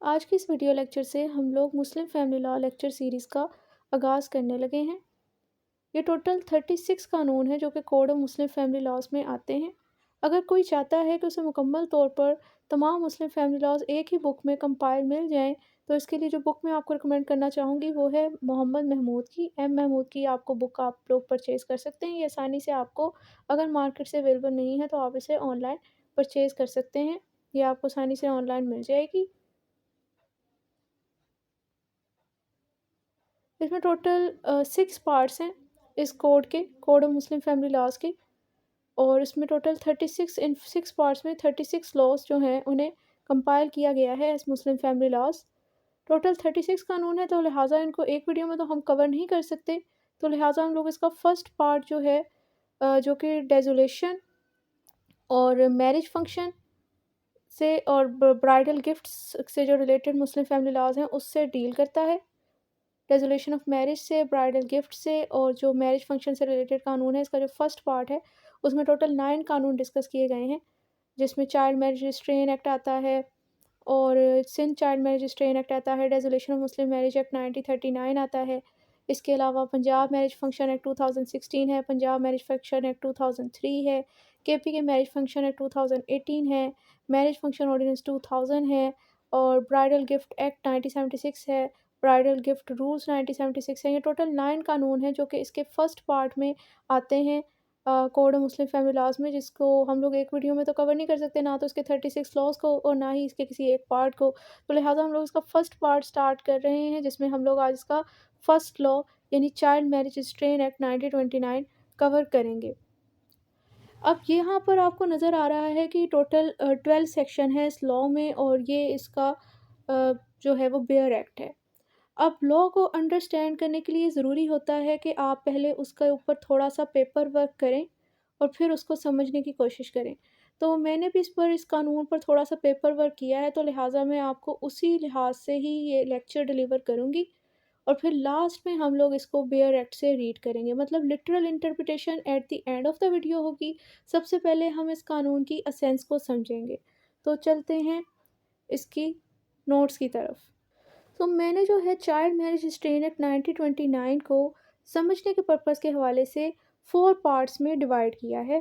आज की इस वीडियो लेक्चर से हम लोग Muslim family law lecture series का आगाज़ करने लगे हैं। ये टोटल 36 कानून हैं जो कि code of Muslim family laws में आते हैं। अगर कोई चाहता है कि उसे मुकम्मल तौर पर तमाम मुस्लिम फैमिली लॉज एक ही बुक में कंपाइल मिल जाएँ, तो इसके लिए जो बुक मैं आपको रिकमेंड करना चाहूँगी वो है मोहम्मद महमूद की, एम महमूद की आपको बुक आप लोग परचेज़ कर सकते हैं। ये आसानी से आपको अगर मार्केट से अवेलेबल नहीं है तो आप इसे ऑनलाइन परचेज़ कर सकते हैं। ये आपको आसानी से ऑनलाइन मिल जाएगी। इसमें टोटल 6 पार्ट्स हैं इस code of Muslim family laws के। और इसमें टोटल 36 इन 6 पार्ट्स में 36 लॉज़ जो हैं उन्हें कंपाइल किया गया है as Muslim family laws. Total 36 कानून हैं, तो लिहाज़ा इनको एक वीडियो में तो हम कवर नहीं कर सकते। तो लिहाज़ा हम लोग इसका फर्स्ट पार्ट जो है जो कि डेज़ोलेशन और मैरिज फंक्शन से और ब्राइडल गिफ्ट्स से जो रिलेटेड मुस्लिम फैमिली लॉज़ हैं उससे डील करता है। रेज़ोल्यूशन ऑफ मैरिज से, ब्राइडल गिफ्ट से और जो मैरिज फंक्शन से रिलेटेड कानून है, इसका जो फर्स्ट पार्ट है, उसमें टोटल 9 कानून डिस्कस किए गए हैं, जिसमें चाइल्ड मैरिज रिस्ट्रेन एक्ट आता है और Sindh child marriage restraint act आता है, resolution of Muslim marriage act 1939 आता है। इसके अलावा पंजाब मैरिज फंक्शन एक्ट 2016 है, पंजाब मैरिज फंक्शन एक्ट 2003 है, केपी के मैरिज फंक्शन एक्ट 2018 है, मैरिज फंक्शन ऑर्डिनेंस 2000 है और ब्राइडल गिफ्ट एक्ट 1976 है, ब्राइडल गिफ्ट रूल्स 1976 हैं। ये टोटल 9 कानून हैं जो कि इसके फर्स्ट पार्ट में आते हैं code of Muslim family laws में, जिसको हम लोग एक वीडियो में तो कवर नहीं कर सकते, ना तो इसके 36 लॉज़ को और ना ही इसके किसी एक पार्ट को। तो लिहाज़ा हम लोग इसका फर्स्ट पार्ट स्टार्ट कर रहे हैं, जिसमें हम लोग आज इसका फर्स्ट लॉ यानी child marriage restraint act 1929 cover करेंगे। अब यहाँ पर आपको नज़र आ रहा है कि टोटल 12 सेक्शन है इस लॉ में और ये इसका जो है वो बेयर एक्ट है। अब लॉ को अंडरस्टैंड करने के लिए ज़रूरी होता है कि आप पहले उसके ऊपर थोड़ा-सा पेपर वर्क करें और फिर उसको समझने की कोशिश करें। तो मैंने भी इस कानून पर थोड़ा-सा पेपर वर्क किया है, तो लिहाज़ा मैं आपको उसी लिहाज़ से ही ये लेक्चर डिलीवर करूँगी और फिर लास्ट में हम लोग इसको बेयर एक्ट से रीड करेंगे। मतलब literal interpretation at the end of the video होगी। सबसे पहले हम इस कानून की एसेंस को समझेंगे। तो चलते हैं इसकी नोट्स की तरफ। तो मैंने जो है चाइल्ड मैरिज रिस्ट्रेन एक्ट 1929 को समझने के पर्पज़ के हवाले से 4 पार्ट्स में डिवाइड किया है।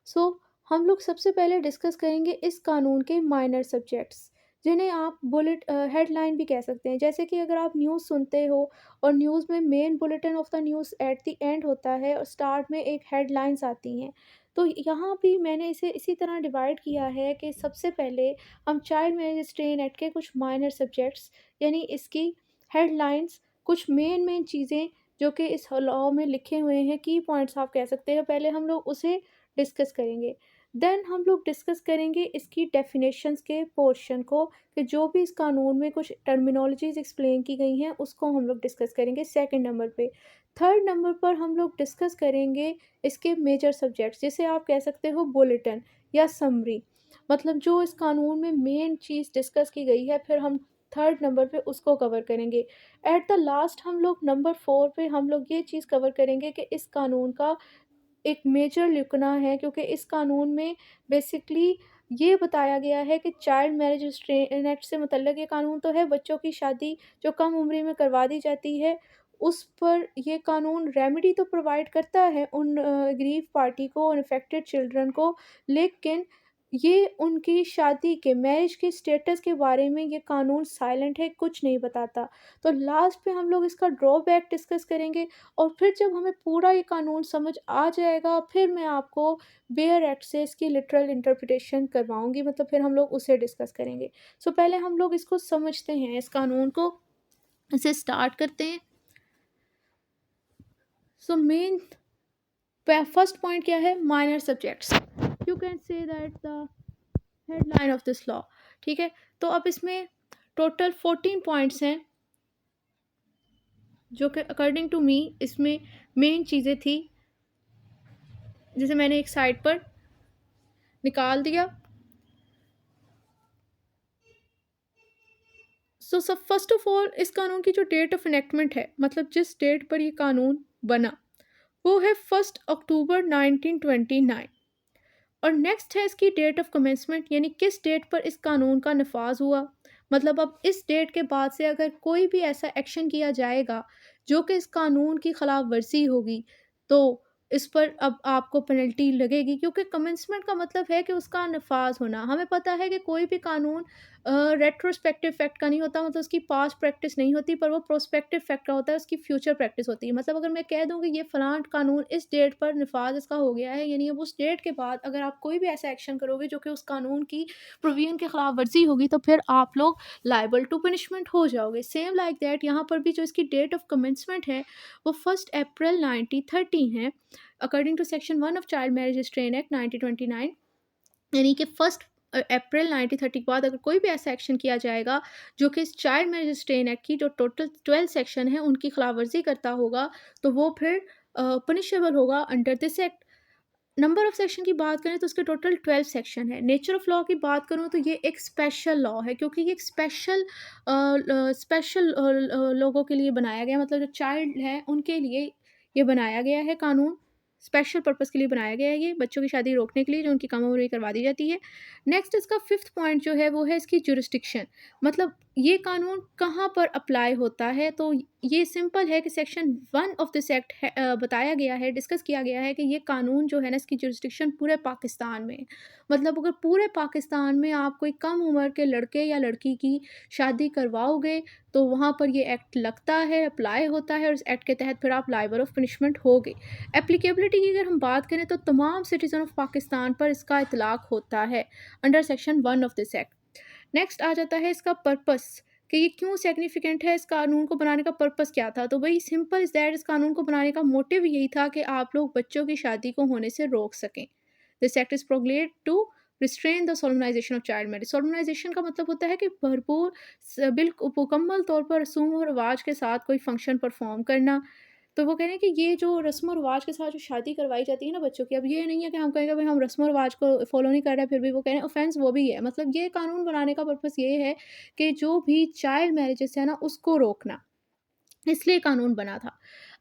सो हम लोग सबसे पहले डिस्कस करेंगे इस कानून के माइनर सब्जेक्ट्स, जिन्हें आप बुलेट हेडलाइन भी कह सकते हैं। जैसे कि अगर आप न्यूज़ सुनते हो और न्यूज़ में main bulletin of the news at the end होता है और स्टार्ट में एक हेडलाइंस आती हैं, तो यहाँ भी मैंने इसे इसी तरह डिवाइड किया है कि सबसे पहले हम चाइल्ड मैरिज रिस्ट्रेन एक्ट के कुछ माइनर सब्जेक्ट्स यानी इसकी हेडलाइंस, कुछ मेन चीज़ें जो कि इस लॉ में लिखे हुए हैं, की पॉइंट्स आप कह सकते हैं, पहले हम लोग उसे डिस्कस करेंगे। देन हम लोग डिस्कस करेंगे इसकी डेफिनेशंस के पोर्शन को, कि जो भी इस कानून में कुछ टर्मिनोलॉजीज़ एक्सप्लेन की गई हैं उसको हम लोग डिस्कस करेंगे सेकंड नंबर पे। थर्ड नंबर पर हम लोग डिस्कस करेंगे इसके मेजर सब्जेक्ट्स, जिसे आप कह सकते हो बुलेटिन या समरी। मतलब जो इस कानून में मेन चीज़ डिस्कस की गई है, फिर हम थर्ड नंबर पे उसको कवर करेंगे। एट द लास्ट हम लोग नंबर 4 पे हम लोग ये चीज़ कवर करेंगे कि इस कानून का एक मेजर लिखना है, क्योंकि इस कानून में बेसिकली ये बताया गया है कि चाइल्ड मैरिज रिस्ट्रेन एक्ट से मतलब ये कानून तो है बच्चों की शादी जो कम उम्र में करवा दी जाती है, उस पर ये कानून रेमेडी तो प्रोवाइड करता है उन ग्रीव पार्टी को, उन अफेक्टेड चिल्ड्रन को, लेकिन ये उनकी शादी के मैरिज के स्टेटस के बारे में ये कानून साइलेंट है, कुछ नहीं बताता। तो लास्ट पे हम लोग इसका ड्रॉबैक डिस्कस करेंगे और फिर जब हमें पूरा ये कानून समझ आ जाएगा, फिर मैं आपको बेयर एक्ट से इसकी लिटरल इंटरप्रिटेशन करवाऊँगी, मतलब फिर हम लोग उसे डिस्कस करेंगे। सो पहले हम लोग इसको समझते हैं, इस कानून को, इसे स्टार्ट करते हैं। सो मेन फर्स्ट पॉइंट क्या है? Minor subjects. You can say that the headline of this law. ठीक है, तो अब इसमें टोटल 14 पॉइंट्स हैं जो कि अकॉर्डिंग टू मी इसमें मेन चीज़ें थी, जिसे मैंने एक साइड पर निकाल दिया। सो सब फर्स्ट ऑफ ऑल इस कानून की जो डेट ऑफ इनेक्टमेंट है, मतलब जिस डेट पर ये कानून बना, वो है 1 अक्टूबर 1929। और नेक्स्ट है इसकी डेट ऑफ कमेंसमेंट, यानी किस डेट पर इस कानून का नफाज हुआ, मतलब अब इस डेट के बाद से अगर कोई भी ऐसा एक्शन किया जाएगा जो कि इस कानून की खिलाफ वर्जी होगी, तो इस पर अब आपको पेनल्टी लगेगी, क्योंकि कमेंसमेंट का मतलब है कि उसका नफाज होना। हमें पता है कि कोई भी कानून रेट्रोस्पेक्टिव इफेक्ट का नहीं होता, मतलब उसकी पास्ट प्रैक्टिस नहीं होती, पर वो प्रोस्पेक्टिव इफेक्ट का होता है, उसकी फ्यूचर प्रैक्टिस होती है। मतलब अगर मैं कह दूं कि ये फलां कानून इस डेट पर नफाज इसका हो गया है, यानी अब उस डेट के बाद अगर आप कोई भी ऐसा एक्शन करोगे जो कि उस कानून की प्रोविजन के खिलाफ वर्जी होगी, तो फिर आप लोग लाइबल टू पनिशमेंट हो जाओगे। सेम लाइक दैट यहाँ पर भी जो इसकी डेट ऑफ कमेंसमेंट है वो 1 अप्रैल 1913 है, according to section 1 of child marriage restraint act 1929। यानी कि 1 अप्रैल 1930 के बाद अगर कोई भी ऐसा एक्शन किया जाएगा जो कि इस चाइल्ड मैरिज रिस्ट्रेन एक्ट की जो टोटल 12 सेक्शन है उनकी खिलाफ वर्जी करता होगा, तो वो फिर पनिशेबल होगा under this act. Number of section की बात करें तो उसके टोटल 12 सेक्शन है। नेचर ऑफ लॉ की बात करूँ तो ये एक स्पेशल लॉ है, क्योंकि ये एक स्पेशल लोगों के लिए बनाया गया, मतलब जो चाइल्ड हैं उनके लिए ये बनाया गया है कानून। स्पेशल पर्पज़ के लिए बनाया गया है ये, बच्चों की शादी रोकने के लिए जो उनकी कम उम्र में करवा दी जाती है। नेक्स्ट इसका 5th पॉइंट जो है वो है इसकी जुरिस्डिक्शन, मतलब ये कानून कहाँ पर अप्लाई होता है। तो ये सिंपल है कि सेक्शन 1 ऑफ दिस एक्ट बताया गया है, डिस्कस किया गया है कि ये कानून जो है ना इसकी जुरिस्डिक्शन पूरे पाकिस्तान में है। मतलब अगर पूरे पाकिस्तान में आप कोई कम उम्र के लड़के या लड़की की शादी करवाओगे तो वहाँ पर ये एक्ट लगता है, अप्लाई होता है, और इस एक्ट के तहत फिर आप लायबल ऑफ पनिशमेंट होगे। एप्लीकेबिलिटी की अगर हम बात करें तो तमाम सिटीज़न ऑफ पाकिस्तान पर इसका इतलाक़ होता है under section 1 of this act. Next आ जाता है इसका पर्पस, कि ये क्यों सिग्निफिकेंट है, इस कानून को बनाने का पर्पस क्या था। तो भाई सिंपल इज़ दैट, इस कानून को बनाने का मोटिव यही था कि आप लोग बच्चों की शादी को होने से रोक सकें। This act is proclaimed to restrain the solemnization of child marriage. Solemnization का मतलब होता है कि भरपूर मुकम्मल तौर पर रसूम और रवाज के साथ कोई फंक्शन परफॉर्म करना। तो वो कह रहे हैं कि ये जो रस्म और रिवाज के साथ जो शादी करवाई जाती है ना बच्चों की, अब ये नहीं है कि हम कहेंगे भाई हम रस्म और रिवाज को फॉलो नहीं कर रहे हैं, फिर भी वो कह रहे हैं ऑफेंस वो भी है। मतलब ये कानून बनाने का पर्पस ये है कि जो भी चाइल्ड मैरिजेस है ना उसको रोकना, इसलिए कानून बना था।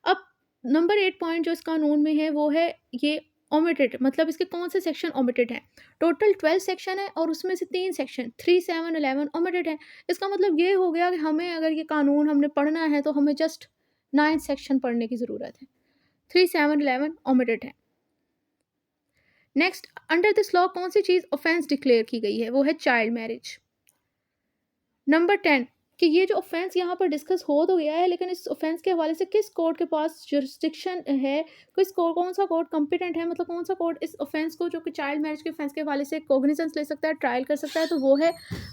अब नंबर 8 पॉइंट जो इस कानून में है वो है ये ओमिटेड, मतलब इसके कौन से सेक्शन ओमिटेड हैं। टोटल 12 सेक्शन है और उसमें से 3 सेक्शन 3, 7, 11 ओमिटेड है। इसका मतलब ये हो गया कि हमें अगर ये कानून हमने पढ़ना है तो हमें जस्ट 9 सेक्शन पढ़ने की ज़रूरत है। 3, 7, 11 ओमिटेड है। नेक्स्ट, अंडर दिस लॉ कौन सी चीज़ ऑफेंस डिक्लेयर की गई है, वो है चाइल्ड मैरिज। नंबर 10 कि ये जो ऑफेंस यहाँ पर डिस्कस हो तो गया है, लेकिन इस ऑफेंस के हवाले से किस कोर्ट के पास जुरिस्डिक्शन है, किस कोर्ट, कौन सा कोर्ट कॉम्पिटेंट है, मतलब कौन सा कोर्ट इस ऑफेंस को जो कि चाइल्ड मैरिज के ऑफेंस के हवाले से कोग्निजेंस ले सकता है, ट्रायल कर सकता है, तो वो है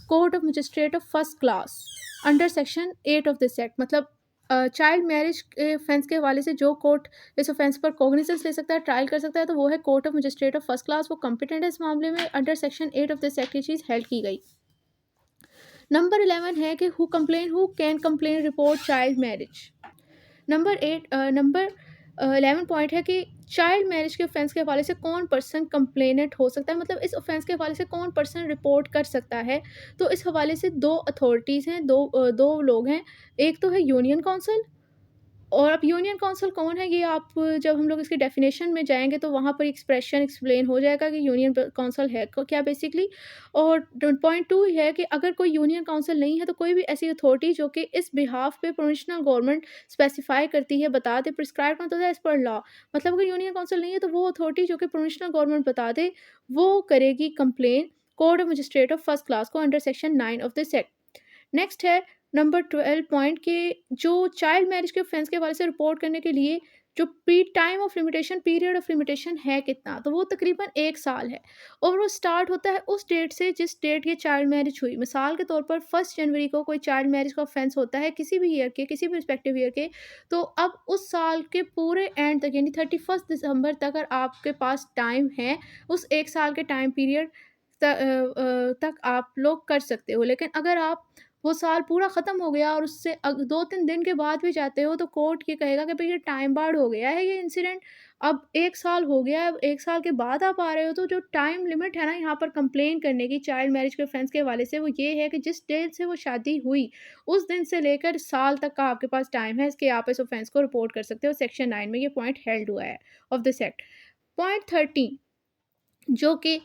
court of magistrate of first class under section 8 of this act. मतलब चाइल्ड मैरिज के ऑफेंस के हवाले से जो कोर्ट इस ऑफेंस पर कोग्निजेंस ले सकता है, ट्रायल कर सकता है, तो वो है court of magistrate of first class. वो कॉम्पिटेंट है इस मामले में, under section 8 of this act ये चीज़ हेल्ड की गई। नंबर 11 है कि who can complain report child marriage. Number 11 point है कि चाइल्ड मैरिज के ऑफेंस के हवाले से कौन पर्सन कंप्लेनेंट हो सकता है, मतलब इस ऑफेंस के हवाले से कौन पर्सन रिपोर्ट कर सकता है। तो इस हवाले से 2 अथॉरिटीज़ हैं, दो लोग हैं। एक तो है यूनियन काउंसिल, और अब यूनियन काउंसिल कौन है ये आप जब हम लोग इसकी डेफिनेशन में जाएंगे तो वहाँ पर एक्सप्रेशन एक्सप्लेन हो जाएगा कि यूनियन काउंसिल है क्या बेसिकली। और पॉइंट 2 है कि अगर कोई यूनियन काउंसिल नहीं है तो कोई भी ऐसी अथॉरिटी जो कि इस बिहाफ पे प्रोविंशनल गवर्नमेंट स्पेसिफाई करती है, बता दे, प्रिस्क्राइब होता है एज पर लॉ। मतलब अगर यूनियन काउंसिल नहीं है तो वो अथॉरिटी जो कि प्रोविंशनल गवर्नमेंट बता दे वो करेगी complain court of magistrate of first class को under section 9 of this act. Next है नंबर 12 पॉइंट के जो चाइल्ड मैरिज के ऑफेंस के हवाले से रिपोर्ट करने के लिए जो time of limitation, period of limitation है कितना, तो वो तकरीबन 1 साल है। और वो स्टार्ट होता है उस डेट से जिस डेट ये चाइल्ड मैरिज हुई। मिसाल के तौर पर 1 जनवरी को कोई चाइल्ड मैरिज का ऑफेंस होता है किसी भी ईयर के, किसी भी रिस्पेक्टिव ईयर के, तो अब उस साल के पूरे एंड तक यानी 31 दिसंबर तक अगर आपके पास टाइम है, उस 1 साल के टाइम पीरियड तक आप लोग कर सकते हो। लेकिन अगर आप वो साल पूरा ख़त्म हो गया और उससे 2-3 दिन के बाद भी जाते हो तो कोर्ट ये कहेगा कि भई ये टाइम बार्ड हो गया है ये इंसिडेंट, अब 1 साल हो गया है, अब 1 साल के बाद आप आ रहे हो, तो जो टाइम लिमिट है ना यहाँ पर कंप्लेन करने की चाइल्ड मैरिज के ऑफेंस के हवाले से वो ये है कि जिस डेट से वो शादी हुई उस दिन से लेकर साल तक का आपके पास टाइम है इसके आप इस ऑफेंस को रिपोर्ट कर सकते हो। सेक्शन 9 में ये पॉइंट हेल्ड हुआ है ऑफ दिस एक्ट। पॉइंट 13 जो कि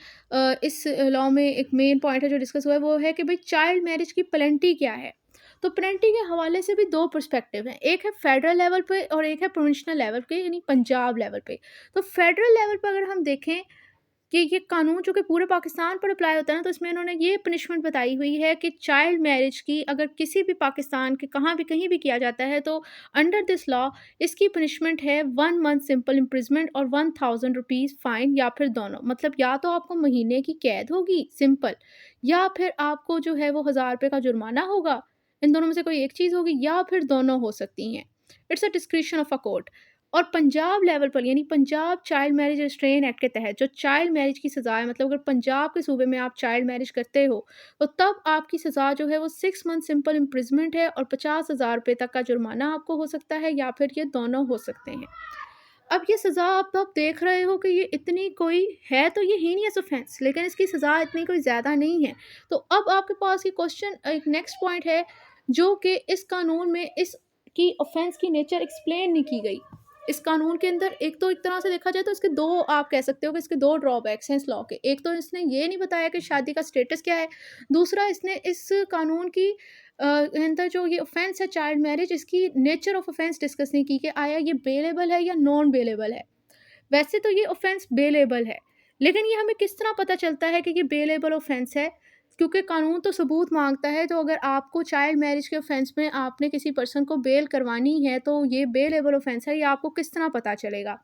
इस लॉ में एक मेन पॉइंट है जो डिस्कस हुआ है, वो है कि भाई चाइल्ड मैरिज की पेनल्टी क्या है। तो पेनल्टी के हवाले से भी दो पर्सपेक्टिव हैं, एक है फेडरल लेवल पे और एक है प्रोविंशनल लेवल पे, यानी पंजाब लेवल पे। तो फेडरल लेवल पर अगर हम देखें कि ये कानून जो कि पूरे पाकिस्तान पर अप्लाई होता है ना, तो इसमें इन्होंने ये पनिशमेंट बताई हुई है कि चाइल्ड मैरिज की अगर किसी भी पाकिस्तान के कहाँ भी कहीं भी किया जाता है, तो अंडर दिस लॉ इसकी पनिशमेंट है 1 मंथ सिंपल इम्प्रिजमेंट और 1000 रुपीज़ फाइन, या फिर दोनों। मतलब या तो आपको महीने की कैद होगी सिंपल, या फिर आपको जो है वो 1000 रुपये का जुर्माना होगा। इन दोनों में से कोई एक चीज़ होगी, या फिर दोनों हो सकती हैं। It's a discretion of a court. और पंजाब लेवल पर, यानी Punjab child marriage restraint act के तहत जो चाइल्ड मैरिज की सज़ा है, मतलब अगर पंजाब के सूबे में आप चाइल्ड मैरिज करते हो, तो तब आपकी सज़ा जो है वो 6 मंथ सिंपल इम्प्रिजमेंट है और 50,000 रुपये तक का जुर्माना आपको हो सकता है, या फिर ये दोनों हो सकते हैं। अब ये सज़ा आप देख रहे हो कि ये इतनी कोई है, तो ये हीनियस ऑफेंस, लेकिन इसकी सज़ा इतनी कोई ज़्यादा नहीं है। तो अब आपके पास ये क्वेश्चन, एक नेक्स्ट पॉइंट है, जो कि इस कानून में इसकी ऑफेंस की नेचर एक्सप्लेन नहीं की गई। इस कानून के अंदर एक तो एक तरह से देखा जाए तो इसके दो, आप कह सकते हो कि इसके दो ड्रॉबैक्स हैं इस लॉ के। एक तो इसने ये नहीं बताया कि शादी का स्टेटस क्या है, दूसरा इसने इस कानून की अंदर जो ये ऑफेंस है चाइल्ड मैरिज, इसकी नेचर ऑफ ऑफेंस डिस्कस नहीं की कि आया ये बेलेबल है या नॉन बेलेबल है। वैसे तो ये ऑफेंस बेलेबल है, लेकिन ये हमें किस तरह पता चलता है कि ये बेलेबल ऑफेंस है? क्योंकि कानून तो सबूत मांगता है, तो अगर आपको चाइल्ड मैरिज के ऑफेंस में आपने किसी पर्सन को बेल करवानी है, तो ये बेलेबल ऑफेंस है, ये आपको किस तरह पता चलेगा?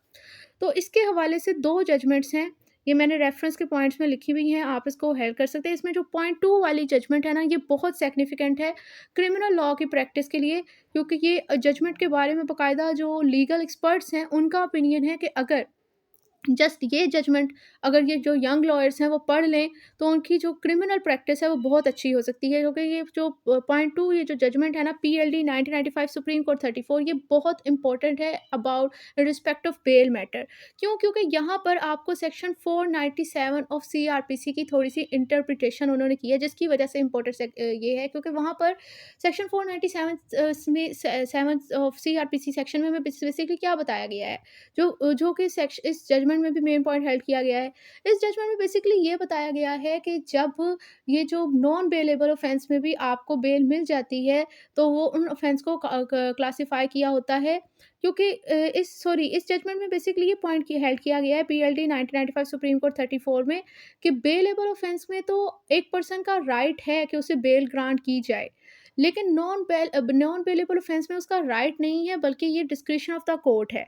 तो इसके हवाले से 2 जजमेंट्स हैं, ये मैंने रेफ़रेंस के पॉइंट्स में लिखी हुई हैं, आप इसको हेल्प कर सकते हैं। इसमें जो पॉइंट 2 वाली जजमेंट है ना, ये बहुत सिग्निफिकेंट है क्रिमिनल लॉ की प्रैक्टिस के लिए, क्योंकि ये जजमेंट के बारे में बाकायदा जो लीगल एक्सपर्ट्स हैं, उनका ओपिनियन है कि अगर जस्ट ये जजमेंट अगर ये जो यंग लॉयर्स हैं वो पढ़ लें, तो उनकी जो क्रिमिनल प्रैक्टिस है वो बहुत अच्छी हो सकती है, क्योंकि ये जो पॉइंट 2 ये जो जजमेंट है ना, पीएलडी 1995 सुप्रीम कोर्ट 34, ये बहुत इंपॉर्टेंट है about respect of bail matter. क्यों? क्योंकि यहाँ पर आपको सेक्शन 497 ऑफ सीआरपीसी की थोड़ी सी इंटरप्रिटेशन उन्होंने की है, जिसकी वजह से इम्पोर्टेंट ये है, क्योंकि वहाँ पर सेक्शन 497 में 7 ऑफ सीआरपीसी सेक्शन में हमें बेसिकली क्या बताया गया है, जो कि सेक्शन इस जजमेंट में भी मेन पॉइंट हेल्ड किया गया है। इस जजमेंट में बेसिकली ये बताया गया है कि जब ये जो नॉन बेलेबल ऑफेंस में भी आपको बेल मिल जाती है, तो वो उन ऑफेंस को क्लासिफाई किया होता है, क्योंकि इस जजमेंट में बेसिकली ये पॉइंट की हेल्ड किया गया है पीएलडी 1995 सुप्रीम कोर्ट 34 में, कि बेलेबल ऑफेंस में तो एक पर्सन का राइट है कि उसे बेल ग्रांट की जाए, लेकिन नॉन बेलेबल ऑफेंस में उसका राइट नहीं है, बल्कि ये डिस्क्रिशन ऑफ द कोर्ट है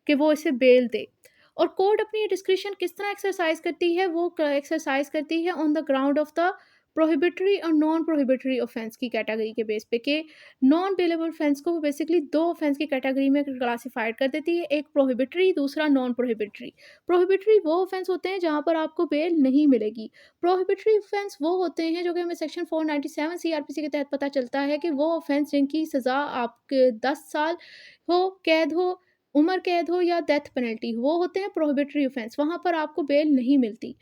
कि वो इसे बेल दे। और कोर्ट अपनी डिस्क्रिशन किस तरह एक्सरसाइज करती है, वो एक्सरसाइज करती है on the ground of the prohibitory और नॉन प्रोहिबिटरी ऑफेंस की कैटेगरी के बेस पे, कि नॉन बेलेबल ऑफेंस को वो बेसिकली दो ऑफेंस की कैटेगरी में क्लासिफाइड कर देती है, एक प्रोहिबिटरी, दूसरा नॉन प्रोहिबिटरी। प्रोहिबिटरी वो ऑफेंस होते हैं जहाँ पर आपको बेल नहीं मिलेगी। प्रोहिबिटरी ऑफेंस वो होते हैं जो कि हमें सेक्शन 497 सीआरपीसी के तहत पता चलता है कि वो ऑफेंस जिनकी सज़ा आपके 10 साल हो, कैद हो, उम्र कैद हो या डेथ पेनल्टी, वो होते हैं प्रोहिबिटरी ऑफेंस, वहाँ पर आपको बेल नहीं मिलती।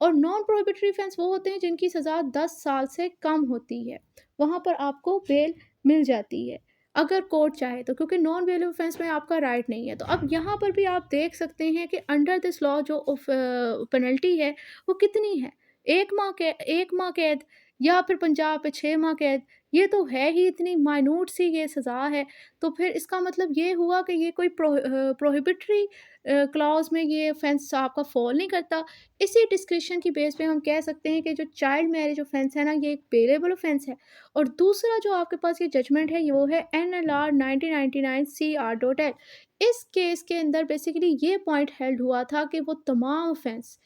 और नॉन प्रोहिबिटरी ऑफेंस वो होते हैं जिनकी सज़ा 10 साल से कम होती है, वहाँ पर आपको बेल मिल जाती है, अगर कोर्ट चाहे तो, क्योंकि नॉन बेल ऑफेंस में आपका राइट नहीं है। तो अब यहाँ पर भी आप देख सकते हैं कि अंडर दिस लॉ जो पेनल्टी है वो कितनी है, 1 माह कैद, या फिर पंजाब पे 6 माह कैद, ये तो है ही इतनी माइन्यूट सी ये सज़ा है। तो फिर इसका मतलब ये हुआ कि ये कोई प्रोहिबिटरी क्लॉज़ में ये ऑफ़ेंस आपका फ़ॉल नहीं करता। इसी डिस्क्रिशन की बेस पे हम कह सकते हैं कि जो चाइल्ड मैरिज ऑफ़ेंस है ना, ये एक बेलेबल ऑफ़ेंस है। और दूसरा जो आपके पास ये जजमेंट है, ये वो है एनएलआर 1999 CR.L। इस केस के अंदर बेसिकली ये पॉइंट हेल्ड हुआ था कि वो तमाम ऑफ़ेंस,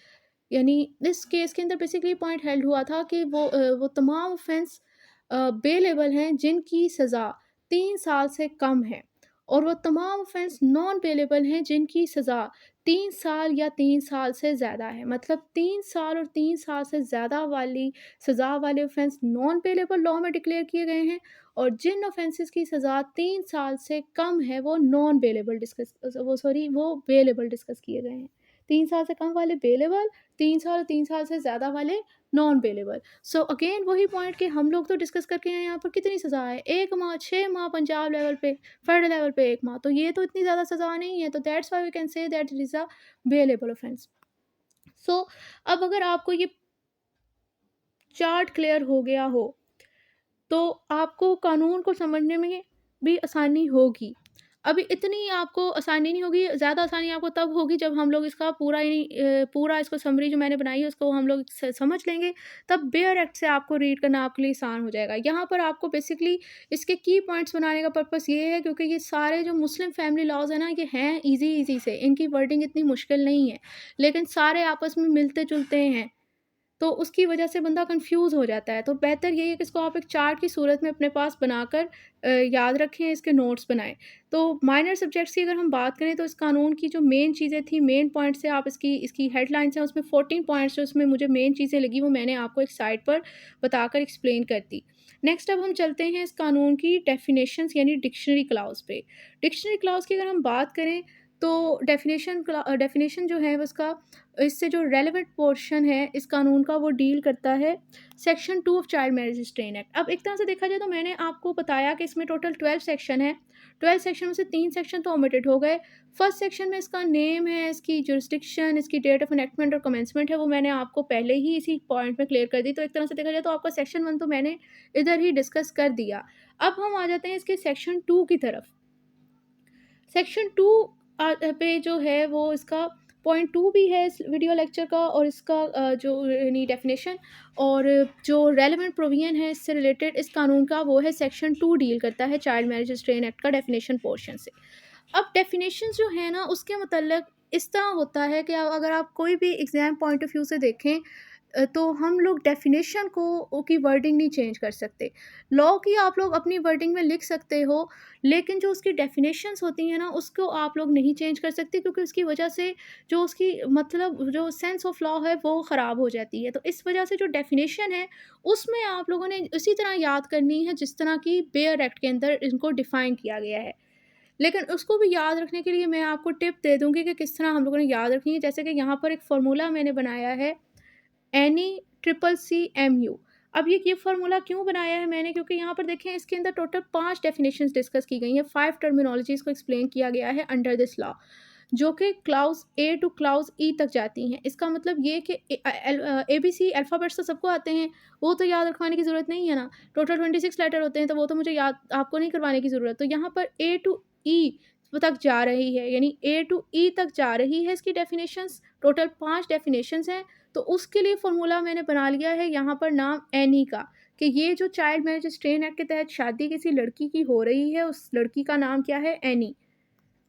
यानी इस केस के अंदर बेसिकली पॉइंट हेल्ड हुआ था कि वो तमाम ऑफ़ेंस बेलेबल हैं जिनकी सज़ा 3 साल से कम है, और वो तमाम ऑफ़ेंस नॉन बेलेबल हैं जिनकी सज़ा 3 साल या 3 साल से ज़्यादा है। मतलब 3 साल और 3 साल से ज़्यादा वाली सज़ा वाले ऑफ़ेंस नॉन बेलेबल लॉ में डिक्लेयर किए गए हैं, और जिन ऑफ़ेंसेस की सज़ा 3 साल से कम है वो नॉन बेलेबल डिस्कस वो सॉरी वो बेलेबल डिस्कस किए गए हैं। 3 साल से कम वाले बेलेबल, 3 साल से ज़्यादा वाले नॉन बेलेबल। सो अगेन वही पॉइंट कि हम लोग तो डिस्कस करके आए यहाँ पर कितनी सज़ा है, 1 माह, 6 माह पंजाब लेवल पे, फेडरल लेवल पे 1 माह, तो ये तो इतनी ज़्यादा सज़ा नहीं है, तो that's why we can say that it is a bailable offence. अब अगर आपको ये चार्ट क्लियर हो गया हो, तो आपको कानून को समझने में भी आसानी होगी। अभी इतनी आपको आसानी नहीं होगी, ज़्यादा आसानी आपको तब होगी जब हम लोग इसका पूरा इसको समरी जो मैंने बनाई है उसको हम लोग समझ लेंगे, तब बेयर एक्ट से आपको रीड करना आपके लिए आसान हो जाएगा। यहाँ पर आपको बेसिकली इसके की पॉइंट्स बनाने का पर्पस ये है, क्योंकि ये सारे जो मुस्लिम फैमिली लॉज है ना, ये हैं ईजी से, इनकी वर्डिंग इतनी मुश्किल नहीं है, लेकिन सारे आपस में मिलते जुलते हैं, तो उसकी वजह से बंदा कंफ्यूज हो जाता है। तो बेहतर यही है कि इसको आप एक चार्ट की सूरत में अपने पास बनाकर याद रखें, इसके नोट्स बनाएँ। तो माइनर सब्जेक्ट्स की अगर हम बात करें, तो इस कानून की जो मेन चीज़ें थी, मेन पॉइंट्स हैं, आप इसकी हेडलाइन्स हैं, उसमें 14 पॉइंट्स जो उसमें मुझे मेन चीज़ें लगी, वो मैंने आपको एक साइड पर बताकर एक्सप्लेन कर दी। नेक्स्ट अब हम चलते हैं इस कानून की डेफिनेशंस यानी डिक्शनरी क्लॉज़ पे। डिक्शनरी क्लॉज़ की अगर हम बात करें, तो डेफिनेशन जो है उसका, इससे जो रेलेवेंट पोर्शन है इस कानून का, वो डील करता है section 2 of child marriage restraint act. अब एक तरह से देखा जाए तो मैंने आपको बताया कि इसमें टोटल 12 सेक्शन है। 12 सेक्शन में से 3 सेक्शन तो ओमिटेड हो गए। फर्स्ट सेक्शन में इसका नेम है, इसकी जुरिस्डिक्शन, इसकी डेट ऑफ एनेक्टमेंट और कमेंसमेंट है, वो मैंने आपको पहले ही इसी पॉइंट में क्लियर कर दी। तो एक तरह से देखा जाए तो आपका सेक्शन 1 तो मैंने इधर ही डिस्कस कर दिया। अब हम आ जाते हैं इसके सेक्शन 2 की तरफ। सेक्शन 2 पे जो है वो इसका पॉइंट 2 भी है इस वीडियो लेक्चर का, और इसका जो यानी डेफिनेशन और जो रेलेवेंट प्रोविजन है इससे रिलेटेड इस कानून का, वो है सेक्शन 2 डील करता है चाइल्ड मैरिज रिस्ट्रेन एक्ट का डेफिनेशन पोर्शन से। अब डेफिनेशंस जो है ना, उसके मतलब इस तरह होता है कि अगर आप कोई भी एग्ज़ाम पॉइंट ऑफ व्यू से देखें, तो हम लोग डेफिनेशन को की वर्डिंग नहीं चेंज कर सकते। लॉ की आप लोग अपनी वर्डिंग में लिख सकते हो, लेकिन जो उसकी डेफिनेशंस होती हैं ना, उसको आप लोग नहीं चेंज कर सकते, क्योंकि उसकी वजह से जो उसकी मतलब जो सेंस ऑफ लॉ है वो ख़राब हो जाती है। तो इस वजह से जो डेफिनेशन है, उसमें आप लोगों ने उसी तरह याद करनी है जिस तरह की बेयर एक्ट के अंदर इनको डिफ़ाइन किया गया है। लेकिन उसको भी याद रखने के लिए मैं आपको टिप दे दूँगी कि किस तरह हम लोगों ने याद रखनी है। जैसे कि यहाँ पर एक फ़ॉर्मूला मैंने बनाया है, NECCCMU। अब ये फ़ॉर्मूला क्यों बनाया है मैंने, क्योंकि यहाँ पर देखें इसके अंदर टोटल 5 डेफिनेशंस डिस्कस की गई हैं, 5 टर्मिनोलॉजीज़ को एक्सप्लेन किया गया है अंडर दिस लॉ, जो कि क्लाउज़ ए टू क्लाउज़ ई तक जाती हैं। इसका मतलब ये कि ABC अल्फ़ाबेट्स तो सबको आते हैं, वो तो याद रखवाने की ज़रूरत नहीं है ना। टोटल 26 लेटर होते हैं, तो वो तो मुझे याद आपको नहीं करवाने की ज़रूरत। तो यहाँ पर ए टू ई तक जा रही है, यानी ए टू ई तक जा रही है इसकी डेफिनेशंस। टोटल 5 डेफिनेशंस हैं, तो उसके लिए फ़ॉर्मूला मैंने बना लिया है यहाँ पर नाम एनी का, कि ये जो चाइल्ड मैरिज रिस्ट्रेन एक्ट के तहत शादी किसी लड़की की हो रही है, उस लड़की का नाम क्या है, एनी।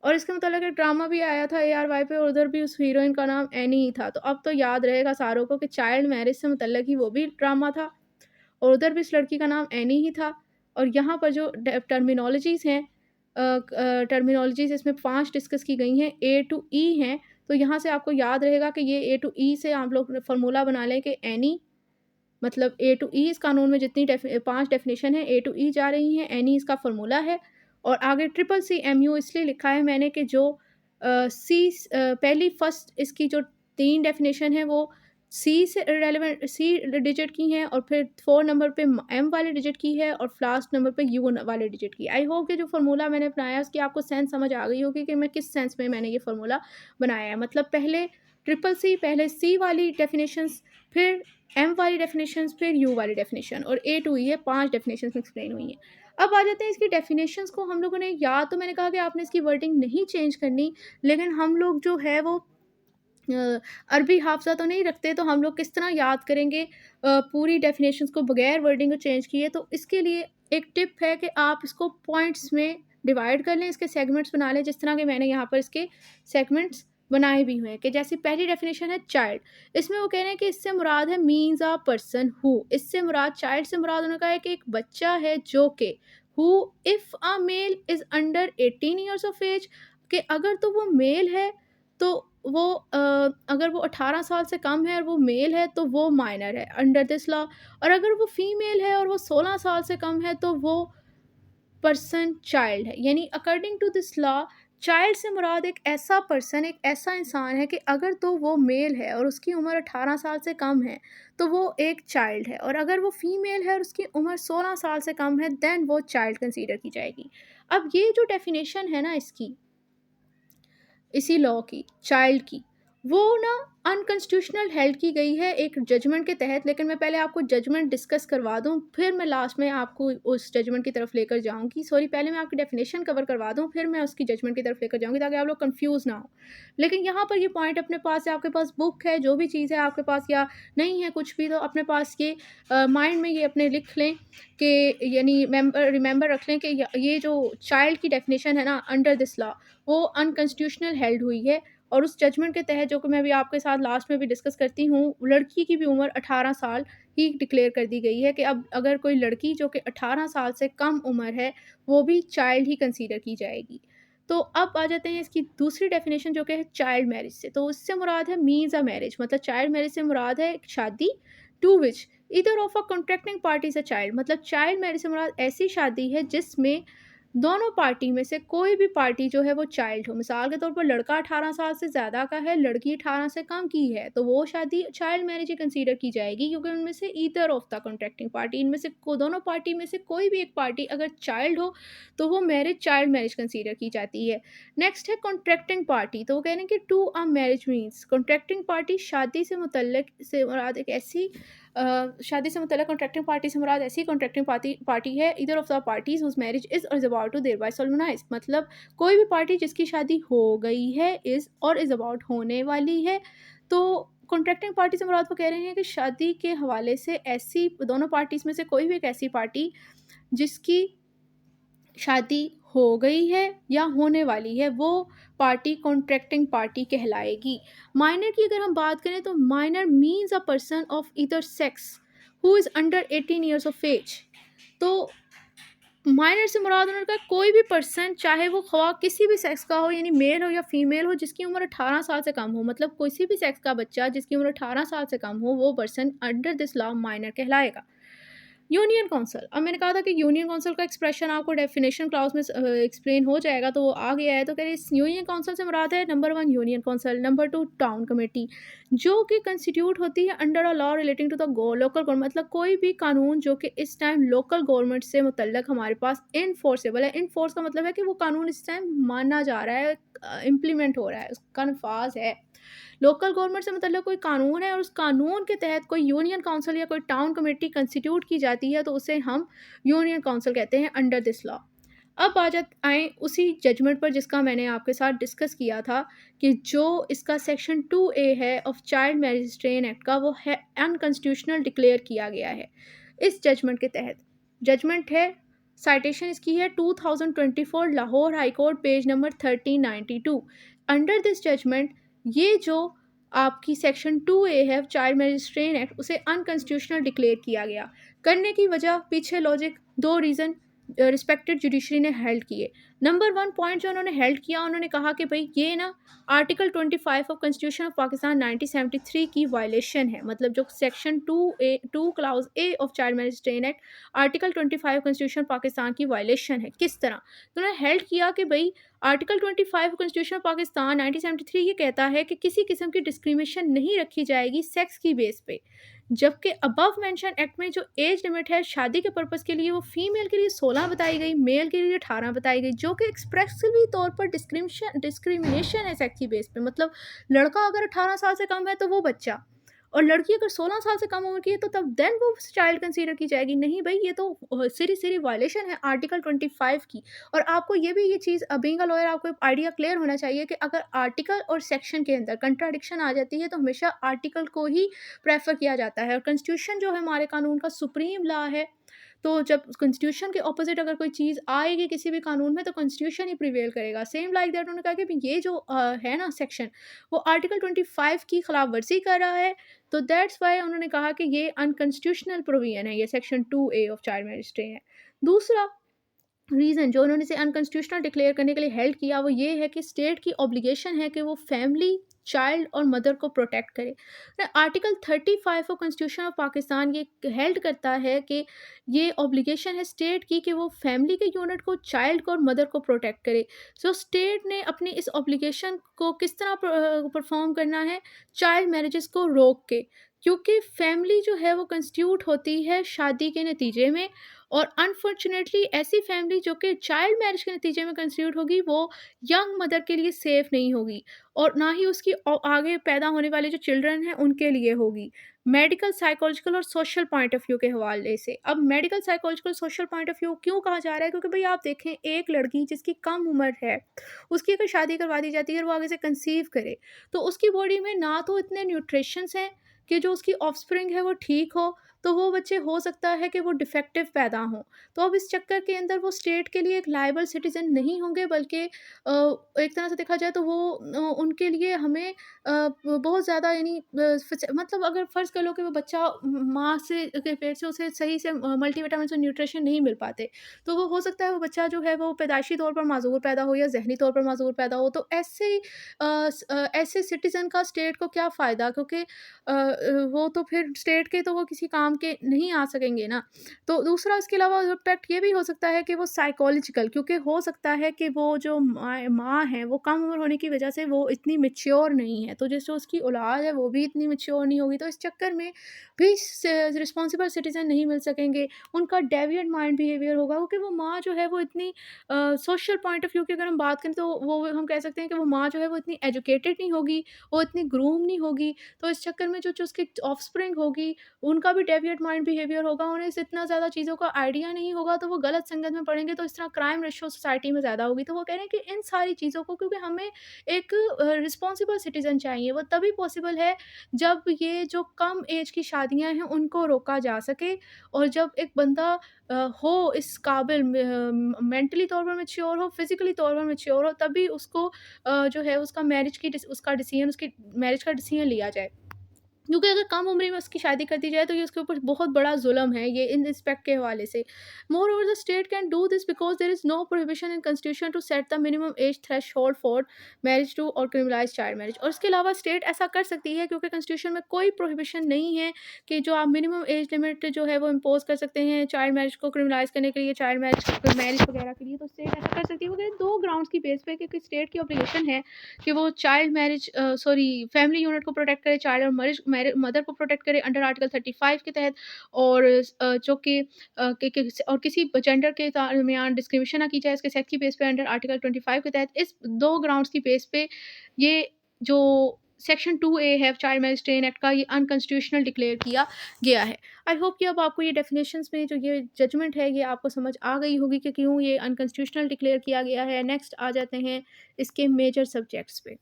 और इसके मतलब एक ड्रामा भी आया था ARY पे, और उधर भी उस हीरोइन का नाम एनी ही था। तो अब तो याद रहेगा सारों को कि चाइल्ड मैरिज से मतलब ही वो भी ड्रामा था, और उधर भी इस लड़की का नाम एनी ही था। और यहाँ पर जो टर्मिनोलॉजीज़ हैं, टर्मिनोलॉजीज़ इसमें 5 डिस्कस की गई हैं, ए टू ई हैं। तो यहाँ से आपको याद रहेगा कि ये ए टू ई से आप लोग फ़ॉर्मूला बना लें कि एनी मतलब ए टू ई, इस कानून में जितनी 5 डेफिनेशन है, ए टू ई जा रही हैं, एनी इसका फ़ॉर्मूला है। और आगे CCCMU इसलिए लिखा है मैंने कि जो पहली फर्स्ट इसकी जो 3 डेफिनेशन है, वो सी डिजिट की हैं, और फिर 4 नंबर पे एम वाले डिजिट की है, और लास्ट नंबर पे यू वाले डिजिट की। आई होप कि जो फ़ॉर्मूला मैंने बनाया उसकी आपको सेंस समझ आ गई होगी कि मैं किस सेंस में मैंने ये फ़ॉर्मूला बनाया है। मतलब पहले पहले सी वाली डेफिनेशंस, फिर एम वाली डेफिनेशंस, फिर यू वाली डेफिनेशन, और ए टू ई है, 5 डेफिनेशंस एक्सप्लेन हुई हैं। अब आ जाते हैं इसकी डेफिनेशंस को हम लोगों ने, या तो मैंने कहा कि आपने इसकी वर्डिंग नहीं चेंज करनी, लेकिन हम लोग जो है वो अरबी हाफ़्ज़ा तो नहीं रखते, तो हम लोग किस तरह याद करेंगे पूरी डेफिनेशंस को बगैर वर्डिंग को चेंज किए। तो इसके लिए एक टिप है कि आप इसको पॉइंट्स में डिवाइड कर लें, इसके सेगमेंट्स बना लें, जिस तरह के मैंने यहाँ पर इसके सेगमेंट्स बनाए भी हुए हैं। कि जैसे पहली डेफिनेशन है चाइल्ड, इसमें वो कह रहे हैं कि इससे मुराद है मीन्स अ पर्सन हु, इससे मुराद, चाइल्ड से मुराद उन्होंने कहा है कि एक बच्चा है जो कि, who if a male is under 18 years of age, कि अगर तो वो मेल है तो वो अगर वो 18 साल से कम है और वो मेल है तो वो माइनर है अंडर दिस लॉ, और अगर वो फीमेल है और वो 16 साल से कम है तो वो पर्सन चाइल्ड है। यानी according to this law, child से मुराद एक ऐसा पर्सन, एक ऐसा इंसान है कि अगर तो वो मेल है और उसकी उम्र 18 साल से कम है तो वो एक चाइल्ड है, और अगर वो फीमेल है और उसकी उम्र 16 साल से कम है देन वो चाइल्ड कंसीडर की जाएगी। अब ये जो डेफिनेशन है ना इसकी, इसी लॉ की, चाइल्ड की, वो ना अनकॉन्स्टिट्यूशनल हेल्ड की गई है एक जजमेंट के तहत, लेकिन मैं पहले आपको जजमेंट डिस्कस करवा दूँ, फिर मैं लास्ट में आपको उस जजमेंट की तरफ लेकर जाऊँगी। सॉरी, पहले मैं आपकी डेफिनेशन कवर करवा दूँ, फिर मैं उसकी जजमेंट की तरफ लेकर जाऊँगी ताकि आप लोग कन्फ्यूज़ ना हो। लेकिन यहाँ पर ये पॉइंट अपने पास है, आपके पास बुक है, जो भी चीज़ है आपके पास, या नहीं है कुछ भी, तो अपने पास ये माइंड में ये अपने लिख लें कि यानी रिमेंबर रख लें कि ये जो चाइल्ड की डेफिनेशन है ना अंडर दिस लॉ, वो अनकॉन्स्टिट्यूशनल हेल्ड हुई है। और उस जजमेंट के तहत, जो कि मैं अभी आपके साथ लास्ट में भी डिस्कस करती हूँ, लड़की की भी उम्र 18 साल ही डिक्लेयर कर दी गई है कि अब अगर कोई लड़की जो कि 18 साल से कम उम्र है, वो भी चाइल्ड ही कंसीडर की जाएगी। तो अब आ जाते हैं इसकी दूसरी डेफिनेशन, जो कि है चाइल्ड मैरिज से। तो इससे मुराद है मीन्स अ मैरिज, मतलब चाइल्ड मैरिज से मुराद है एक शादी to which either of a contracting party is a child. मतलब चाइल्ड मैरिज से मुराद ऐसी शादी है जिसमें दोनों पार्टी में से कोई भी पार्टी जो है वो चाइल्ड हो। मिसाल के तौर पर लड़का 18 साल से ज़्यादा का है, लड़की 18 से कम की है, तो वो शादी चाइल्ड मैरिज ही कंसीडर की जाएगी, क्योंकि उनमें से either of the contracting party, इनमें से दोनों पार्टी में से कोई भी एक पार्टी अगर चाइल्ड हो तो वो मैरिज चाइल्ड मैरिज कंसीडर की जाती है। नेक्स्ट है कॉन्ट्रैक्टिंग पार्टी। तो वो कह रहे हैं कि to a marriage means contracting party, शादी से मुतल्लिक से मुराद एक ऐसी शादी से मुतल्लिक कॉन्ट्रैक्टिंग पार्टी से मुराद ऐसी कॉन्ट्रैक्टिंग पार्टी है either of the parties whose marriage is or is about to thereby solemnize. मतलब कोई भी पार्टी जिसकी शादी हो गई है, इज और इज अबाउट होने वाली है। तो कॉन्ट्रैक्टिंग पार्टी से मुराद वो कह रहे हैं कि शादी के हवाले से ऐसी दोनों पार्टीज में से कोई भी एक ऐसी पार्टी जिसकी शादी हो गई है या होने वाली है, वो पार्टी कॉन्ट्रैक्टिंग पार्टी कहलाएगी। माइनर की अगर हम बात करें तो minor means a person of either sex who is under 18 years of age. तो माइनर से मुराद उन्होंने कहा कोई भी पर्सन, चाहे वो ख्वाह किसी भी सेक्स का हो, यानी मेल हो या फीमेल हो, जिसकी उम्र 18 साल से कम हो। मतलब किसी भी सेक्स का बच्चा जिसकी उम्र 18 साल से कम हो, वो person under this law minor कहलाएगा। यूनियन काउंसिल, अब मैंने कहा था कि यूनियन काउंसिल का एक्सप्रेशन आपको डेफिनेशन क्लाउज में एक्सप्लेन हो जाएगा, तो वो आ गया है। तो कह रहे इस यूनियन काउंसिल से मुराद है number 1 union council, number 2 town committee, जो कि कंस्टिट्यूट होती है under a law relating to the local government. मतलब कोई भी कानून जो कि इस टाइम लोकल गवर्नमेंट से मुतल्लक हमारे पास इनफोर्सेबल है। इनफोर्स का मतलब है कि वो कानून इस टाइम माना जा रहा है, इम्प्लीमेंट हो रहा है, उसका नफाज है। लोकल गवर्नमेंट से मतलब कोई कानून है और उस कानून के तहत कोई यूनियन काउंसिल या कोई टाउन कमेटी कंस्टिट्यूट की जाती है, तो उसे हम यूनियन काउंसिल कहते हैं अंडर दिस लॉ। अब आ जाते आए उसी जजमेंट पर जिसका मैंने आपके साथ डिस्कस किया था कि जो इसका सेक्शन 2A है of child marriage restraint act का, वो है अनकॉन्स्टिट्यूशनल डिक्लेयर किया गया है इस जजमेंट के तहत। जजमेंट है, साइटेशन इसकी है 2024 Lahore high court page number 1392। Under this judgment ये जो आपकी सेक्शन 2A है चाइल्ड मैरिज रिस्ट्रेन एक्ट, उसे अनकॉन्स्टिट्यूशनल डिक्लेयर किया गया। करने की वजह पीछे लॉजिक, दो रीज़न रिस्पेक्टेड जुडिशरी ने हेल्ड किए। नंबर 1 पॉइंट जो उन्होंने हेल्ड किया, उन्होंने कहा कि भाई ये ना article 25 of constitution of Pakistan 1973 की वायलेशन है। मतलब जो section 2 clause A of child marriage restraint act article 25 constitution Pakistan की वायलेशन है। किस तरह? तो उन्होंने हेल्ड किया कि भाई आर्टिकल 25 कॉन्स्टिट्यूशन ऑफ पाकिस्तान 1973 ये कहता है कि किसी किस्म की डिस्क्रिमिनेशन नहीं रखी जाएगी सेक्स की बेस पे, जबकि अबव मेंशन एक्ट में जो एज लिमिट है शादी के पर्पज़ के लिए, वो फीमेल के लिए 16 बताई गई, मेल के लिए 18 बताई गई, जो कि एक्सप्रेसिवली तौर पर डिस्क्रिमिनेशन है सेक्स की बेस पे। मतलब लड़का अगर 18 साल से कम है तो वो बच्चा, और लड़की अगर 16 साल से कम उम्र की है तो तब देन वो चाइल्ड कंसीडर की जाएगी। नहीं भाई, ये तो सीरी वायलेशन है आर्टिकल 25 की। और आपको ये भी ये चीज़ बीइंग अ लॉयर आपको आइडिया क्लियर होना चाहिए कि अगर आर्टिकल और सेक्शन के अंदर कंट्राडिक्शन आ जाती है तो हमेशा आर्टिकल को ही प्रेफर किया जाता है। और कॉन्स्टिट्यूशन जो है हमारे कानून का सुप्रीम लॉ है, तो जब कॉन्स्टिट्यूशन के ऑपोजिट अगर कोई चीज़ आएगी किसी भी कानून में, तो कॉन्स्टिट्यूशन ही प्रिवेल करेगा। सेम लाइक दैट उन्होंने कहा कि ये जो है ना सेक्शन, वो आर्टिकल 25 की खिलाफ वर्जी कर रहा है, तो दैट्स वाई उन्होंने कहा कि ये अनकॉन्स्टिट्यूशनल प्रोविजन है, ये section 2A of child marriage day है। दूसरा रीज़न जो उन्होंने इसे अनकॉन्स्टिट्यूशनल डिक्लेयर करने के लिए हेल्ड किया, वो ये है कि स्टेट की ऑब्लिगेशन है कि वो फैमिली, चाइल्ड और मदर को प्रोटेक्ट करे। Article 35 of constitution of Pakistan ये हेल्ड करता है कि ये ऑब्लिगेशन है स्टेट की कि वो फैमिली के यूनिट को, चाइल्ड को और मदर को प्रोटेक्ट करे। सो स्टेट ने अपनी इस ऑब्लिगेशन को किस तरह परफॉर्म करना है? चाइल्ड मैरिजेस को रोक के, क्योंकि फैमिली जो है वो कंस्टिट्यूट होती है शादी के नतीजे में, और अनफॉर्चुनेटली ऐसी फैमिली जो कि चाइल्ड मैरिज के नतीजे में कंस्टिट्यूट होगी, वो यंग मदर के लिए सेफ नहीं होगी और ना ही उसकी आगे पैदा होने वाले जो चिल्ड्रन हैं उनके लिए होगी। मेडिकल, साइकोलॉजिकल और सोशल पॉइंट ऑफ व्यू के हवाले से। अब medical, psychological, social point of view क्यों कहा जा रहा है? क्योंकि भई आप देखें, एक लड़की जिसकी कम उम्र है, उसकी अगर शादी करवा दी जाती है और वो आगे से कंसीव करे, तो उसकी बॉडी में ना तो इतने न्यूट्रिशंस हैं कि जो उसकी ऑफ़स्प्रिंग है वो ठीक हो, तो वो बच्चे हो सकता है कि वो डिफेक्टिव पैदा हों। तो अब इस चक्कर के अंदर वो स्टेट के लिए एक लायबल सिटीज़न नहीं होंगे, बल्कि एक तरह से देखा जाए तो वो उनके लिए हमें बहुत ज़्यादा यानी मतलब अगर फ़र्ज़ कर लो कि वो बच्चा माँ से के पेट से उसे सही से मल्टीविटामिन्स और न्यूट्रिशन नहीं मिल पाते, तो वो हो सकता है वो बच्चा जो है वो पैदाइशी तौर पर माज़ूर पैदा हो या ज़हनी तौर पर माज़ूर पैदा हो। तो ऐसे सिटीज़न का स्टेट को क्या फ़ायदा? क्योंकि वो तो फिर स्टेट के तो वो किसी काम के नहीं आ सकेंगे ना। तो दूसरा इसके अलावा इम्पैक्ट ये भी हो सकता है कि वो साइकोलॉजिकल, क्योंकि हो सकता है कि वो जो माँ है वो कम उम्र होने की वजह से वो इतनी मैच्योर नहीं है, तो जैसे उसकी औलाद है वो भी इतनी मैच्योर नहीं होगी, तो इस चक्कर में भी रिस्पॉन्सिबल सिटीजन नहीं मिल सकेंगे। उनका डेविएंट माइंड बिहेवियर होगा, क्योंकि वो माँ जो है वो इतनी सोशल पॉइंट ऑफ व्यू की अगर हम बात करें तो वो हम कह सकते हैं कि वो माँ जो है वो इतनी एजुकेटेड नहीं होगी, वो इतनी ग्रूम नहीं होगी। तो इस चक्कर में जो जो उसकी ऑफस्प्रिंग होगी, उनका भी डेविएट माइंड बिहेवियर होगा, उन्हें इस इतना ज़्यादा चीज़ों का आइडिया नहीं होगा, तो वो गलत संगत में पड़ेंगे, तो इस तरह क्राइम रेशियो सोसाइटी में ज़्यादा होगी। तो वो कह रहे हैं कि इन सारी चीज़ों को, क्योंकि हमें एक रिस्पॉन्सिबल सिटीज़न चाहिए, वो तभी पॉसिबल है जब ये जो कम एज की शादियाँ हैं, उनको रोका जा सके और जब एक बंदा हो इस काबिल मेंटली तौर पर मैच्योर हो, फिज़िकली तौर पर मैच्योर हो, तभी उसको जो है उसका मैरिज की उसका डिसीज़न, उसकी मैरिज का डिसीज़न लिया जाए। क्योंकि अगर कम उम्र में उसकी शादी कर दी जाए तो ये उसके ऊपर बहुत बड़ा जुल्म है, ये इन रिस्पेक्ट के हवाले से। Moreover the state can do this because there is no prohibition in constitution to set the minimum age threshold for marriage to और क्रिमिनलाइज चाइल्ड मैरिज। और इसके अलावा स्टेट ऐसा कर सकती है क्योंकि कॉन्स्टिट्यूशन में कोई प्रोहिबिशन नहीं है कि जो आप मिनिमम एज लिमिट जो है वो इम्पोज कर सकते हैं चाइल्ड मैरिज को क्रिमिनलाइज करने के लिए, चाइल्ड मैरिज मैरिज वगैरह के लिए। तो स्टेट ऐसा कर सकती है क्योंकि दो ग्राउंड्स की बेस पे, क्योंकि स्टेट की ऑब्लिगेशन है कि वो child marriage sorry family unit को प्रोटेक्ट करे, चाइल्ड और मदर को प्रोटेक्ट करे अंडर आर्टिकल 35 के तहत, और जो कि और किसी जेंडर के दरमियान डिस्क्रिमिनेशन ना की जाए इसके सेक्स की बेस पे अंडर आर्टिकल 25 के तहत। इस दो ग्राउंड्स की बेस पे ये जो सेक्शन 2A है चाइल्ड मैरिज ट्रेन एक्ट का, ये अनकॉन्स्टिट्यूशनल डिक्लेयर किया गया है। आई होप कि अब आपको ये डेफिनेशंस में जो ये जजमेंट है ये आपको समझ आ गई होगी कि क्यों ये अनकॉन्स्टिट्यूशनल डिक्लेयर किया गया है। नेक्स्ट आ जाते हैं इसके मेजर सब्जेक्ट्स पे।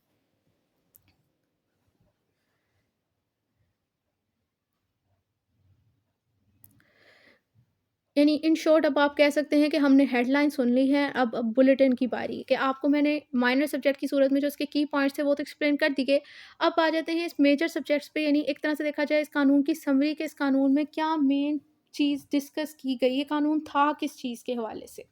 यानी इन शॉर्ट अब आप कह सकते हैं कि हमने हेडलाइन सुन ली है, अब बुलेटिन की बारी है कि आपको मैंने माइनर सब्जेक्ट की सूरत में जो इसके की पॉइंट्स थे वो तो एक्सप्लेन कर दिए। अब आ जाते हैं इस मेजर सब्जेक्ट्स पे, यानी एक तरह से देखा जाए इस कानून की समरी के इस कानून में क्या मेन चीज़ डिस्कस की गई, ये कानून था किस चीज़ के हवाले से।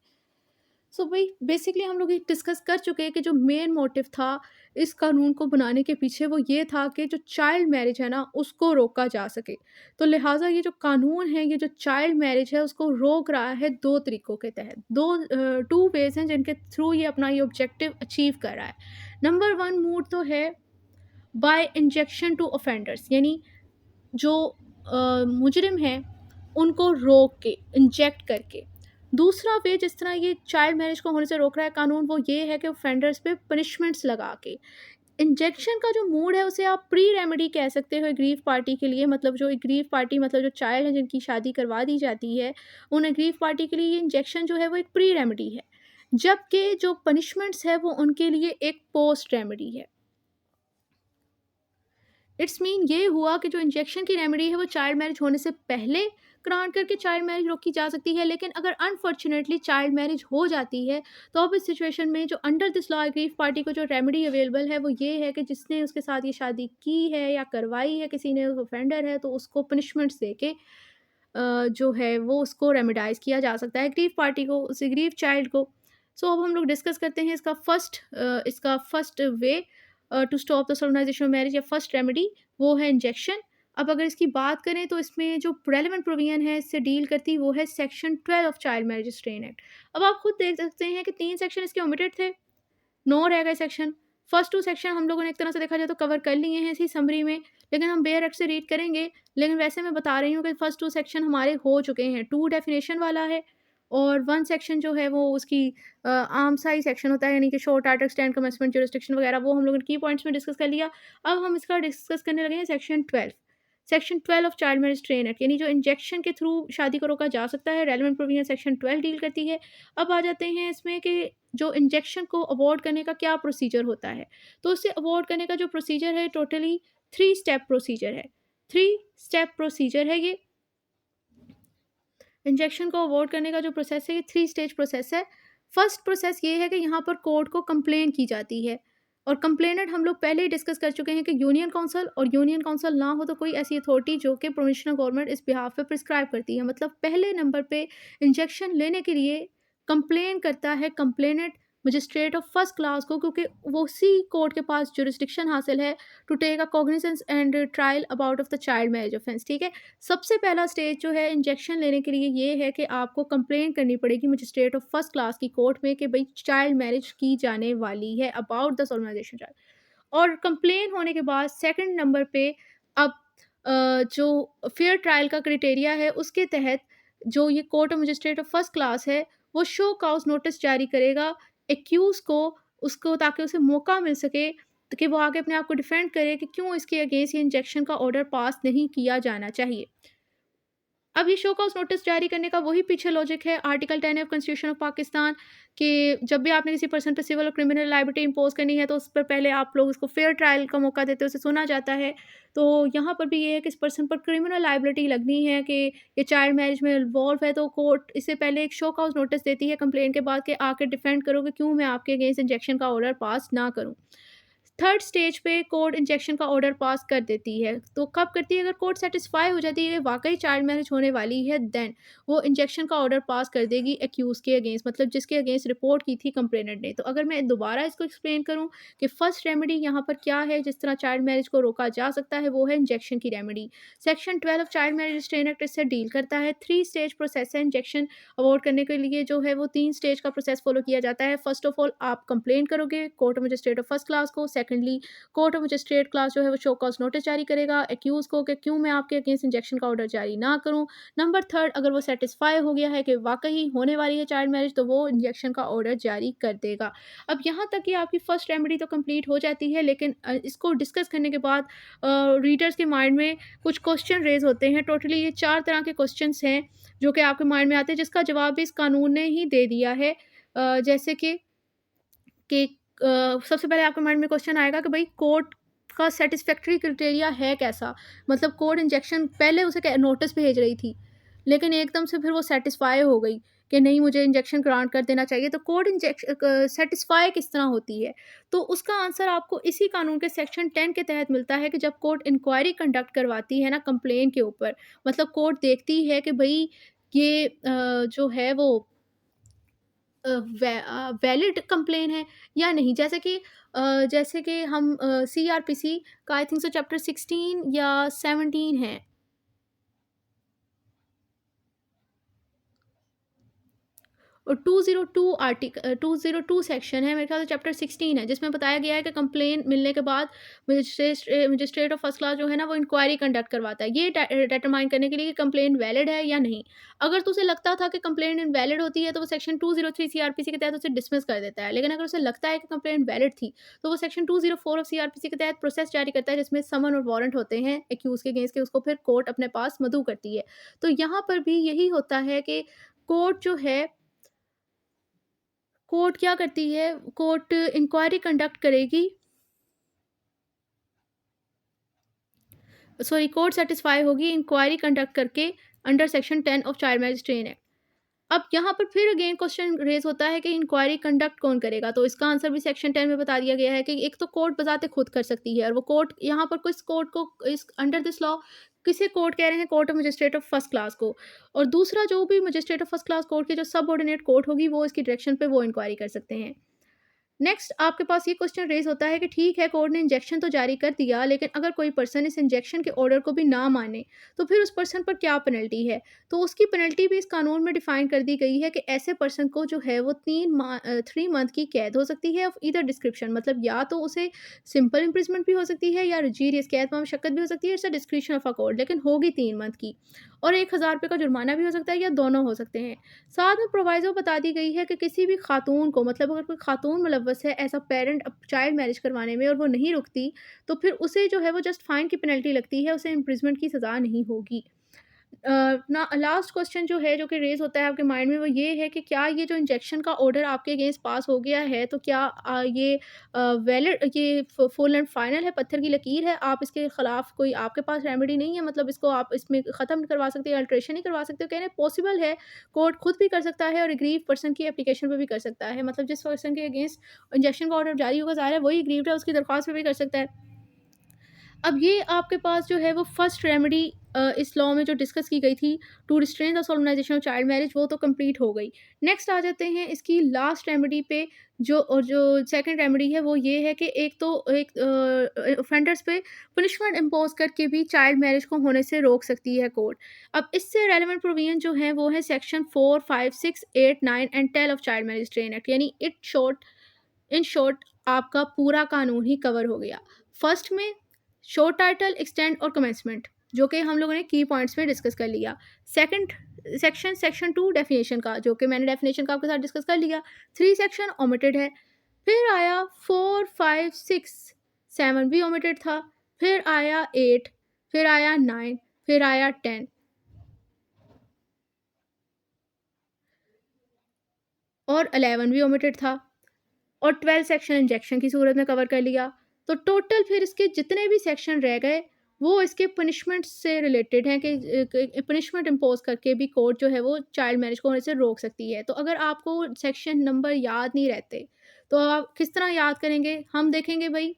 सो भाई बेसिकली हम लोग ये डिस्कस कर चुके हैं कि जो मेन मोटिव था इस कानून को बनाने के पीछे वो ये था कि जो चाइल्ड मैरिज है ना उसको रोका जा सके। तो लिहाजा ये जो कानून है, ये जो चाइल्ड मैरिज है उसको रोक रहा है दो तरीकों के तहत। टू वेज हैं जिनके थ्रू ये अपना ये ऑब्जेक्टिव अचीव कर रहा है। नंबर वन मूड तो है बाय इंजेक्शन टू ऑफेंडर्स, यानी जो मुजरिम हैं उनको रोक के, इंजेक्ट करके। दूसरा वे जिस तरह ये चाइल्ड मैरिज को होने से रोक रहा है कानून वो ये है कि ऑफेंडर्स पे पनिशमेंट्स लगा के। इंजेक्शन का जो मूड है उसे आप प्री रेमेडी कह सकते हो एग्रीव पार्टी के लिए, मतलब जो एग्रीव पार्टी मतलब जो चाइल्ड है जिनकी शादी करवा दी जाती है उन एग्रीव पार्टी के लिए ये इंजेक्शन जो है वो एक प्री रेमेडी है, जबकि जो पनिशमेंट्स है वो उनके लिए एक पोस्ट रेमेडी है। इट्स मीन ये हुआ कि जो इंजेक्शन की रेमेडी है वो चाइल्ड मैरिज होने से पहले ग्रांट करके चाइल्ड मैरिज रोकी जा सकती है, लेकिन अगर अनफॉर्चुनेटली चाइल्ड मैरिज हो जाती है तो अब इस सिचुएशन में जो under this law aggrieve party को जो रेमेडी अवेलेबल है वो ये है कि जिसने उसके साथ ये शादी की है या करवाई है, किसी ने ऑफेंडर है, तो उसको पनिशमेंट्स दे के जो है वो उसको रेमेडाइज़ किया जा सकता है ग्रीव पार्टी को, उस ग्रीव चाइल्ड को। सो अब हम लोग डिस्कस करते हैं इसका first way to stop the solemnization of marriage या फर्स्ट रेमेडी, वो है इंजेक्शन। अब अगर इसकी बात करें तो इसमें जो रेलेवेंट प्रोविजन है इससे डील करती वो है section 12 of child marriage restraint act. अब आप खुद देख सकते हैं कि 3 सेक्शन इसके ओमिटेड थे, 9 रह गए सेक्शन। फर्स्ट 2 सेक्शन हम लोगों ने एक तरह से देखा जाए तो कवर कर लिए हैं इसी समरी में, लेकिन हम बेयर एक्ट से रीड करेंगे। लेकिन वैसे मैं बता रही हूँ कि फर्स्ट 2 सेक्शन हमारे हो चुके हैं। 2 डेफिनेशन वाला है और 1 सेक्शन जो है वो उसकी आर्म सा ही सेक्शन होता है, यानी कि short art, extend, commencement, jurisdiction वगैरह, वो हम लोगों ने की पॉइंट्स में डिस्कस कर लिया। अब हम इसका डिस्कस करने लगे हैं section 12। Section 12 of child marriage train act, यानी जो इंजेक्शन के थ्रू शादी को रोका जा सकता है, रेलेवेंट प्रोविजन सेक्शन 12 डील करती है। अब आ जाते हैं इसमें कि जो इंजेक्शन को अवॉर्ड करने का क्या प्रोसीजर होता है। तो उसे अवॉर्ड करने का जो प्रोसीजर है टोटली 3 स्टेप प्रोसीजर है। 3 स्टेप प्रोसीजर है ये। इंजेक्शन को अवॉइड करने का जो प्रोसेस है ये 3 स्टेज प्रोसेस है। फर्स्ट प्रोसेस ये है कि यहाँ पर कोर्ट को कंप्लेन की जाती है और कंप्लेनेंट हम लोग पहले ही डिस्कस कर चुके हैं कि यूनियन काउंसिल, और यूनियन काउंसिल ना हो तो कोई ऐसी अथॉरिटी जो कि प्रोविंशियल गवर्नमेंट इस बिहाफ पे प्रिस्क्राइब करती है। मतलब पहले नंबर पे इंजेक्शन लेने के लिए कंप्लेन करता है complainant magistrate of first class को, क्योंकि वो उसी कोर्ट के पास जुरिस्डिक्शन हासिल है to take a cognizance and trial about of the child marriage offence. ठीक है, सबसे पहला स्टेज जो है इंजेक्शन लेने के लिए ये है कि आपको कंप्लेन करनी पड़ेगी मजिस्ट्रेट ऑफ फर्स्ट क्लास की कोर्ट में कि भाई चाइल्ड मैरिज की जाने वाली है अबाउट द सोलमाइजेशन चाइल्ड। और कंप्लेन होने के बाद सेकंड नंबर पे अब जो फेयर ट्रायल का क्राइटेरिया है उसके तहत जो ये court of magistrate of first class है वो शो काउज नोटिस जारी करेगा एक्यूज को, उसको, ताकि उसे मौका मिल सके कि वो आगे अपने आप को डिफेंड करे कि क्यों इसके अगेंस्ट ये इंजेक्शन का ऑर्डर पास नहीं किया जाना चाहिए। अब ये शो कॉज नोटिस जारी करने का वही पीछे लॉजिक है article 10 of constitution of Pakistan कि जब भी आपने किसी पर्सन पर सिविल और क्रिमिनल लायबिलिटी इंपोज करनी है तो उस पर पहले आप लोग उसको फेयर ट्रायल का मौका देते हो, उसे सुना जाता है। तो यहाँ पर भी ये है कि इस पर्सन पर क्रिमिनल लायबिलिटी लगनी है कि ये चाइल्ड मैरिज में इन्वॉल्व है, तो कोर्ट इससे पहले एक शो कॉज नोटिस देती है कंप्लेन के बाद कि आकर डिफेंड करो कि क्यों मैं आपके अगेंस्ट इंजेक्शन का ऑर्डर पास ना करूँ। थर्ड स्टेज पे कोर्ट इंजेक्शन का ऑर्डर पास कर देती है। तो कब करती है? अगर कोर्ट सेटिस्फाई हो जाती है कि वाक़ई चाइल्ड मैरिज होने वाली है, देन वो इंजेक्शन का ऑर्डर पास कर देगी एक्यूज़ के अगेंस्ट, मतलब जिसके अगेंस्ट रिपोर्ट की थी कंप्लेनेंट ने। तो अगर मैं दोबारा इसको एक्सप्लेन करूँ कि फर्स्ट रेमेडी यहाँ पर क्या है जिस तरह चाइल्ड मैरिज को रोका जा सकता है, वो है इंजेक्शन की remedy. Section 12 of child marriage restraint act इससे डील करता है। 3 स्टेज प्रोसेस है इंजेक्शन अवॉर्ड करने के लिए जो है वो 3 स्टेज का प्रोसेस फ़ॉलो किया जाता है। फर्स्ट ऑफ ऑल आप कंप्लेन करोगे court of magistrate of first class को। Secondly court of magistrate class जो है वो शो कॉज नोटिस जारी करेगा एक्यूज़ को कि क्यों मैं आपके अगेंस्ट इंजेक्शन का ऑर्डर जारी ना करूँ। नंबर थर्ड, अगर वो सेटिस्फाई हो गया है कि वाक़ई होने वाली है चाइल्ड मैरिज, तो वो इंजेक्शन का ऑर्डर जारी कर देगा। अब यहाँ तक कि आपकी फर्स्ट रेमेडी तो कंप्लीट हो जाती है, लेकिन इसको डिस्कस करने के बाद रीडर्स के माइंड में कुछ क्वेश्चन रेज़ होते हैं। टोटली ये 4 तरह के क्वेश्चन्स हैं जो कि आपके माइंड में आते हैं, जिसका जवाब भी इस कानून ने ही दे दिया है। जैसे कि सबसे पहले आपके माइंड में क्वेश्चन आएगा कि भाई कोर्ट का सैटिस्फैक्टरी क्राइटेरिया है कैसा? मतलब कोर्ट इंजेक्शन पहले उसे कै नोटिस भेज रही थी, लेकिन एकदम से फिर वो सैटिस्फाई हो गई कि नहीं, मुझे इंजेक्शन ग्रांट कर देना चाहिए। तो कोर्ट सैटिस्फाई किस तरह होती है? तो उसका आंसर आपको इसी कानून के सेक्शन 10 के तहत मिलता है कि जब कोर्ट इंक्वायरी कंडक्ट करवाती है ना कंप्लेन के ऊपर, मतलब कोर्ट देखती है कि भई ये जो है वो वैलिड कंप्लेन है या नहीं। जैसे कि हम सीआरपीसी का आई थिंक सो चैप्टर 16 या 17 है। 202 सेक्शन है, मेरे ख्याल से चैप्टर 16 है, जिसमें बताया गया है कि कंप्लेन मिलने के बाद मजिस्ट्रेट ऑफ फर्स्ट क्लास जो है ना वो इंक्वायरी कंडक्ट करवाता है ये डिटरमाइन करने के लिए कि कंप्लेन वैलिड है या नहीं। अगर तो उसे लगता था कि कंप्लेन इनवैलिड होती है तो वो सेक्शन 203 सीआरपीसी के तहत उसे डिसमिस कर देता है, लेकिन अगर उसे लगता है कि कंप्लेन वैलिड थी तो वो सेक्शन 204 ऑफ सीआरपीसी के तहत प्रोसेस जारी करता है, जिसमें समन और वारंट होते हैं एक्यूज के अगेंस्ट के, उसको फिर कोर्ट अपने पास मदऊ करती है। तो यहाँ पर भी यही होता है कि कोर्ट जो है कोर्ट क्या करती है, कोर्ट इंक्वायरी कंडक्ट करेगी, सॉरी कोर्ट सेटिस्फाई होगी इंक्वायरी कंडक्ट करके under section 10 of child marriage train act. अब यहाँ पर फिर अगेन क्वेश्चन रेज होता है कि इंक्वायरी कंडक्ट कौन करेगा? तो इसका आंसर भी सेक्शन 10 में बता दिया गया है कि एक तो कोर्ट बजाते खुद कर सकती है, और वो कोर्ट यहाँ पर किस कोर्ट को, इस अंडर दिस लॉ किसे कोर्ट कह रहे हैं? Court of magistrate of first class को। और दूसरा जो भी magistrate of first class court की जो सबऑर्डिनेट कोर्ट होगी वो इसकी डायरेक्शन पे वो इंक्वायरी कर सकते हैं। नेक्स्ट आपके पास ये क्वेश्चन रेज़ होता है कि ठीक है, कोर्ट ने इंजेक्शन तो जारी कर दिया, लेकिन अगर कोई पर्सन इस इंजेक्शन के ऑर्डर को भी ना माने, तो फिर उस पर्सन पर क्या पेनल्टी है? तो उसकी पेनल्टी भी इस कानून में डिफ़ाइन कर दी गई है कि ऐसे पर्सन को जो है वो 3 मंथ की कैद हो सकती है ऑफ ईदर डिस्क्रिप्शन, मतलब या तो उसे सिंपल इम्प्रिजमेंट भी हो सकती है या रजीरियस कैद मशक्कत भी हो सकती है, it's a description of a court, लेकिन होगी 3 मंथ की। और ₹1000 का जुर्माना भी हो सकता है या दोनों हो सकते हैं। साथ में प्रोविज़ो बता दी गई है कि किसी भी खातून को, मतलब अगर कोई खातून मुलव्वस है as a parent child marriage करवाने में और वो नहीं रुकती, तो फिर उसे जो है वो जस्ट फाइन की पेनल्टी लगती है, उसे इम्प्रिजमेंट की सज़ा नहीं होगी। ना लास्ट क्वेश्चन जो है, जो कि रेज़ होता है आपके माइंड में, वो ये है कि क्या ये जो इंजेक्शन का ऑर्डर आपके अगेंस्ट पास हो गया है, तो क्या ये वैलिड, ये फुल एंड फाइनल है, पत्थर की लकीर है, आप इसके खिलाफ कोई आपके पास रेमेडी नहीं है, मतलब इसको आप इसमें ख़त्म करवा सकते हैं, अल्ट्रेशन नहीं करवा सकते? कह रहे हैं पॉसिबल है, कोर्ट खुद भी कर सकता है और एग्रीव पर्सन की एप्लीकेशन पे भी कर सकता है, मतलब जिस पर्सन के अगेंस्ट इंजेक्शन का ऑर्डर जारी होगा, ज़ाहिर है वही एग्रीव्ड है, उसकी दरख्वास्त पे भी कर सकता है। अब ये आपके पास जो है वो फर्स्ट रेमेडी इस लॉ में जो डिस्कस की गई थी, to restrain the solemnization of child marriage, वो तो कंप्लीट हो गई। नेक्स्ट आ जाते हैं इसकी लास्ट रेमेडी पे, जो सेकंड रेमेडी है वो ये है कि एक तो एक ऑफेंडर्स पे पनिशमेंट इम्पोज करके भी चाइल्ड मैरिज को होने से रोक सकती है कोर्ट। अब इससे रेलेवेंट प्रोविजन जो है वो है section 4, 5, 6, 8, 9 and 10 of child marriage train act, यानी इन शॉर्ट आपका पूरा कानून ही कवर हो गया। फर्स्ट में शो टाइटल, एक्सटेंड और कमेंसमेंट, जो कि हम लोगों ने की पॉइंट्स में डिस्कस कर लिया। सेकंड सेक्शन 2 डेफिनेशन का, जो कि मैंने डेफिनेशन का आपके साथ डिस्कस कर लिया। 3 सेक्शन ओमिटेड है। फिर आया 4, 5, 6, 7 भी ओमिटेड था। फिर आया 8, फिर आया 9, फिर आया 10 और 11 भी ओमिटेड था। और 12 सेक्शन इंजेक्शन की सूरत में कवर कर लिया। तो टोटल फिर इसके जितने भी सेक्शन रह गए, वो इसके पनिशमेंट से रिलेटेड हैं कि पनिशमेंट इम्पोज़ करके भी कोर्ट जो है वो चाइल्ड मैरिज को होने से रोक सकती है। तो अगर आपको सेक्शन नंबर याद नहीं रहते, तो आप किस तरह याद करेंगे? हम देखेंगे भई,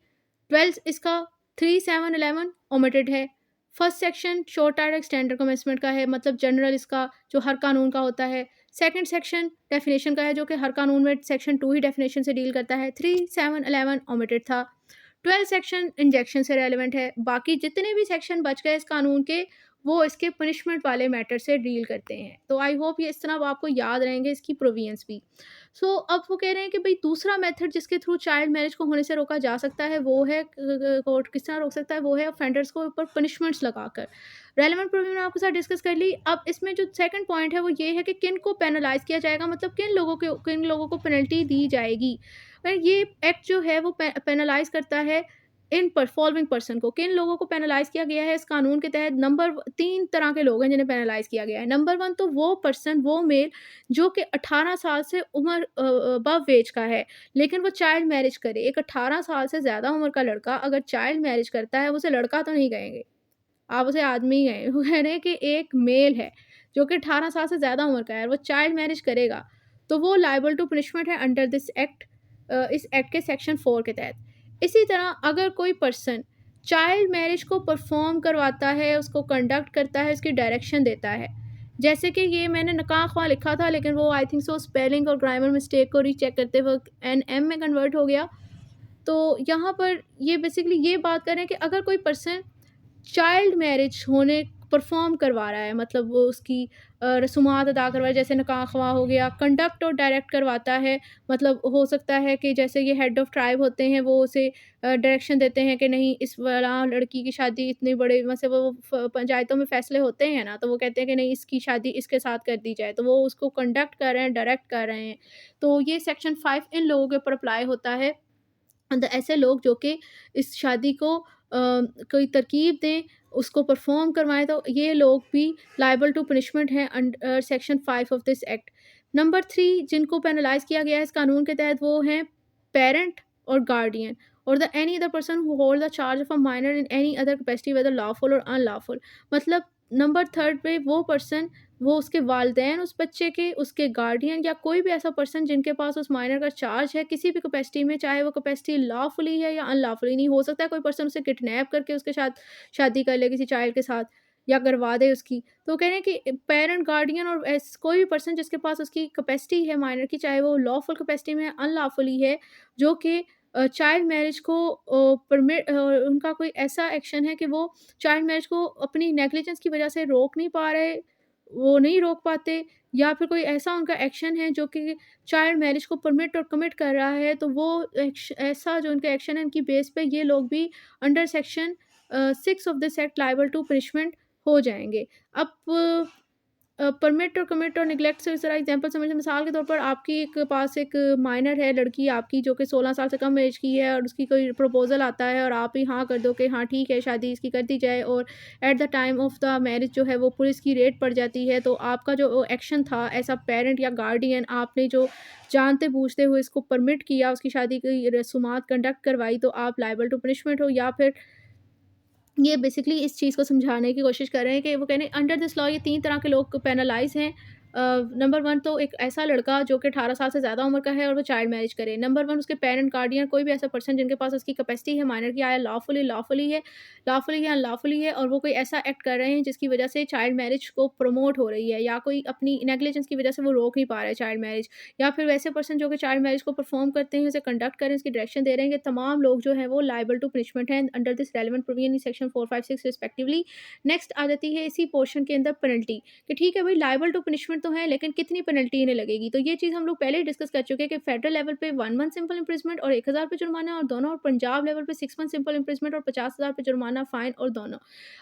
12 इसका 3, 7, 11 ओमिटेड है। First section short time extended commencement का है, मतलब जनरल इसका जो हर कानून का होता है। सेकंड सेक्शन डेफिनेशन का है, जो कि हर कानून में सेक्शन 2 ही डेफिनेशन से डील करता है। 3, 7, 11 ओमिटेड था। 12 सेक्शन इंजेक्शन से रेलेवेंट है। बाकी जितने भी सेक्शन बच गए इस कानून के, वो इसके पनिशमेंट वाले मैटर से डील करते हैं। तो आई होप ये इस तरह अब आपको याद रहेंगे इसकी प्रोविजंस भी। अब वो कह रहे हैं कि भई दूसरा मेथड जिसके थ्रू चाइल्ड मैरिज को होने से रोका जा सकता है, वो है कोर्ट किस तरह रोक सकता है, वो है ऑफेंडर्स को ऊपर पनिशमेंट्स लगाकर। रेलेवेंट प्रोविजन आपके साथ डिस्कस कर ली। अब इसमें जो सेकंड पॉइंट है वो ये है कि किन को पेनलाइज़ किया जाएगा, मतलब किन लोगों को पेनल्टी दी जाएगी। ये एक्ट जो है वो पेनलाइज़ करता है इन फॉलोइंग पर्सन को। किन लोगों को पेनलाइज़ किया गया है इस कानून के तहत? नंबर 3 तरह के लोग हैं जिन्हें पेनलाइज़ किया गया है। नंबर 1 तो वो पर्सन, वो मेल जो कि 18 साल से उम्र अबव एज का है, लेकिन वो चाइल्ड मैरिज करे। एक 18 साल से ज़्यादा उम्र का लड़का अगर चाइल्ड मैरिज करता है, उसे लड़का तो नहीं कहेंगे, आप उसे आदमी ही कहें। वो कह रहे हैं कि एक मेल है जो कि 18 साल से ज़्यादा उम्र का है और वो चाइल्ड मैरिज करेगा, तो वो लायबल टू पनिशमेंट है अंडर दिस एक्ट, इस एक्ट के सेक्शन 4 के तहत। इसी तरह अगर कोई पर्सन चाइल्ड मैरिज को परफॉर्म करवाता है, उसको कंडक्ट करता है, उसकी डायरेक्शन देता है, जैसे कि ये मैंने नकाह ख्वाह लिखा था, लेकिन वो आई थिंक सो स्पेलिंग और ग्रामर मिस्टेक को रीचेक करते वक्त NM में कन्वर्ट हो गया। तो यहाँ पर ये बेसिकली ये बात करें कि अगर कोई पर्सन चाइल्ड मैरिज होने परफॉर्म करवा रहा है, मतलब वो उसकी रसूमात अदा करवा रहा है, जैसे निकाह ख्वाह हो गया, कंडक्ट और डायरेक्ट करवाता है, मतलब हो सकता है कि जैसे ये हेड ऑफ़ ट्राइब होते हैं, वो उसे डायरेक्शन देते हैं कि नहीं, इस फलाँ लड़की की शादी इतनी बड़े मतलब वो पंचायतों में फ़ैसले होते हैं ना, तो वो कहते हैं कि नहीं, इसकी शादी इसके साथ कर दी जाए, तो वो उसको कंडक्ट कर रहे हैं, डायरेक्ट कर रहे हैं। तो ये सेक्शन 5 इन लोगों के ऊपर अप्लाई होता है। ऐसे लोग जो कि इस शादी को कोई तरकीब दें, उसको परफ़ॉर्म करवाएँ, तो ये लोग भी लायबल टू पनिशमेंट हैं under section 5 of this act. Number 3 जिनको पेनलाइज़ किया गया है इस कानून के तहत, वो हैं पेरेंट और गार्डियन और the any other person who hold the charge of a minor in any other capacity whether lawful और अनलॉफुल। मतलब नंबर 3 पे वो पर्सन, वो उसके वालिदैन उस बच्चे के, उसके गार्डियन या कोई भी ऐसा पर्सन जिनके पास उस माइनर का चार्ज है किसी भी कैपेसिटी में, चाहे वो कैपेसिटी लॉफुली है या अनलॉफुली। नहीं हो सकता है कोई पर्सन उसे किडनैप करके उसके साथ शादी कर ले किसी चाइल्ड के साथ, या करवा दे उसकी। तो कह रहे हैं कि पेरेंट, गार्डियन और कोई भी पर्सन जिसके पास उसकी कैपेसिटी है माइनर की, चाहे वो लॉफुल कैपेसिटी में है, अनलॉफुली है, जो कि चाइल्ड मैरिज को उनका कोई ऐसा एक्शन है कि वो चाइल्ड मैरिज को अपनी नेग्लिजेंस की वजह से रोक नहीं पा रहे, वो नहीं रोक पाते, या फिर कोई ऐसा उनका एक्शन है जो कि चाइल्ड मैरिज को परमिट और कमिट कर रहा है, तो वो ऐसा जो उनका एक्शन है उनकी बेस पे ये लोग भी under section 6 of this act liable to punishment हो जाएँगे। अब परमिट और कमिट और नेग्लेक्ट से ज़रा एग्ज़ाम्पल समझिए। मिसाल के तौर पर आपकी एक पास एक माइनर है लड़की आपकी, जो कि 16 साल से कम एज की है, और उसकी कोई प्रपोज़ल आता है और आप ही हाँ कर दो कि हाँ ठीक है, शादी इसकी कर दी जाए, और at the time of the marriage जो है वो पुलिस की रेड पड़ जाती है। तो आपका जो एक्शन था एज़ अ पेरेंट या गार्डियन, आपने जो जानते-बूझते हुए इसको परमिट किया, उसकी शादी की रस्ूमात कंडक्ट करवाई, तो आप लायबल टू पनिशमेंट हो। या फिर ये बेसिकली इस चीज़ को समझाने की कोशिश कर रहे हैं कि वो कह रहे हैं अंडर दिस लॉ ये 3 तरह के लोग पेनलाइज़ हैं। नंबर 1 तो एक ऐसा लड़का जो कि 18 साल से ज़्यादा उम्र का है और वो चाइल्ड मैरिज करे। नंबर 1 उसके पेरेंट, गार्डियन, कोई भी ऐसा पर्सन जिनके पास उसकी कैपेसिटी है माइनर की, आया लॉफुली या अनलॉफुली है, और वो कोई ऐसा एक्ट कर रहे हैं जिसकी वजह से चाइल्ड मैरिज को प्रमोट हो रही है, या कोई अपनी नेग्लिजेंस की वजह से वो रोक नहीं पा रहा है चाइल्ड मैरिज, या फिर वैसे पर्सन जो कि चाइल्ड मैरिज को परफॉर्म करते हैं, उसे कंडक्ट करें, उसकी डायरेक्शन दे रहे हैं, कि तमाम लोग जो हैं वो लायबल टू पनिशमेंट हैं under this relevant provision in section 4, 5, 6 respectively. Next आ जाती है इसी पोर्शन के अंदर पेनल्टी, कि ठीक है भाई लायबल टू पनिशमेंट तो है, लेकिन कितनी पेनल्टी इन्हें लगेगी। तो ये चीज़ हम लोग पहले ही डिस्कस कर चुके हैं कि फेडरल लेवल पे 1 मंथ सिंपल इम्प्रिजमेंट और 1000 रुपये जुर्माना और दोनों, और पंजाब लेवल पे 6 मंथ सिंपल इम्प्रिजमेंट और 50,000 रुपये जुर्माना फाइन और दोनों।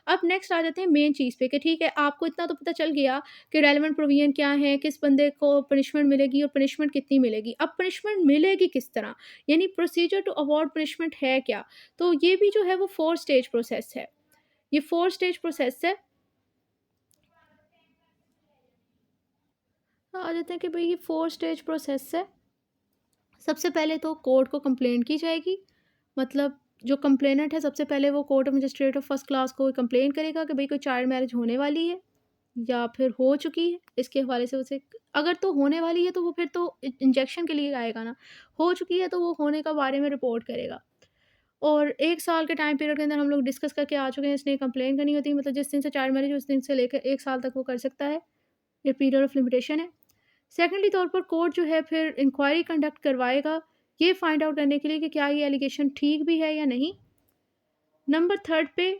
अब नेक्स्ट आ जाते हैं मेन चीज़ पे, कि ठीक है आपको इतना तो पता चल गया कि रेलेवेंट प्रोविजन क्या है, किस बंदे को पनिशमेंट मिलेगी और पनिशमेंट कितनी मिलेगी। अब पनिशमेंट मिलेगी किस तरह, यानी प्रोसीजर टू अवॉर्ड पनिशमेंट है क्या। तो ये भी जो है वो 4 स्टेज प्रोसेस है। ये 4 स्टेज प्रोसेस है। आ जाते हैं कि भई ये 4 स्टेज प्रोसेस है। सबसे पहले तो कोर्ट को कंप्लेंट की जाएगी। मतलब जो कंप्लेनेंट है सबसे पहले वो court of magistrate of first class को कंप्लेन करेगा कि भई कोई चाइल्ड मैरिज होने वाली है या फिर हो चुकी है। इसके हवाले से उसे, अगर तो होने वाली है तो वो फिर तो इंजेक्शन के लिए आएगा ना। हो चुकी है तो वो होने का बारे में रिपोर्ट करेगा। और 1 साल के टाइम पीरियड के अंदर हम लोग डिस्कस करके आ चुके हैं, इसने कंप्लेन करनी होती है, मतलब जिस दिन से चाइल्ड मैरिज उस दिन से लेकर 1 साल तक वो कर सकता है। ये पीरियड ऑफ लिमिटेशन है। सेकेंडली तौर पर कोर्ट जो है फिर इंक्वायरी कंडक्ट करवाएगा, ये फाइंड आउट करने के लिए कि क्या ये एलिगेशन ठीक भी है या नहीं। नंबर थर्ड पे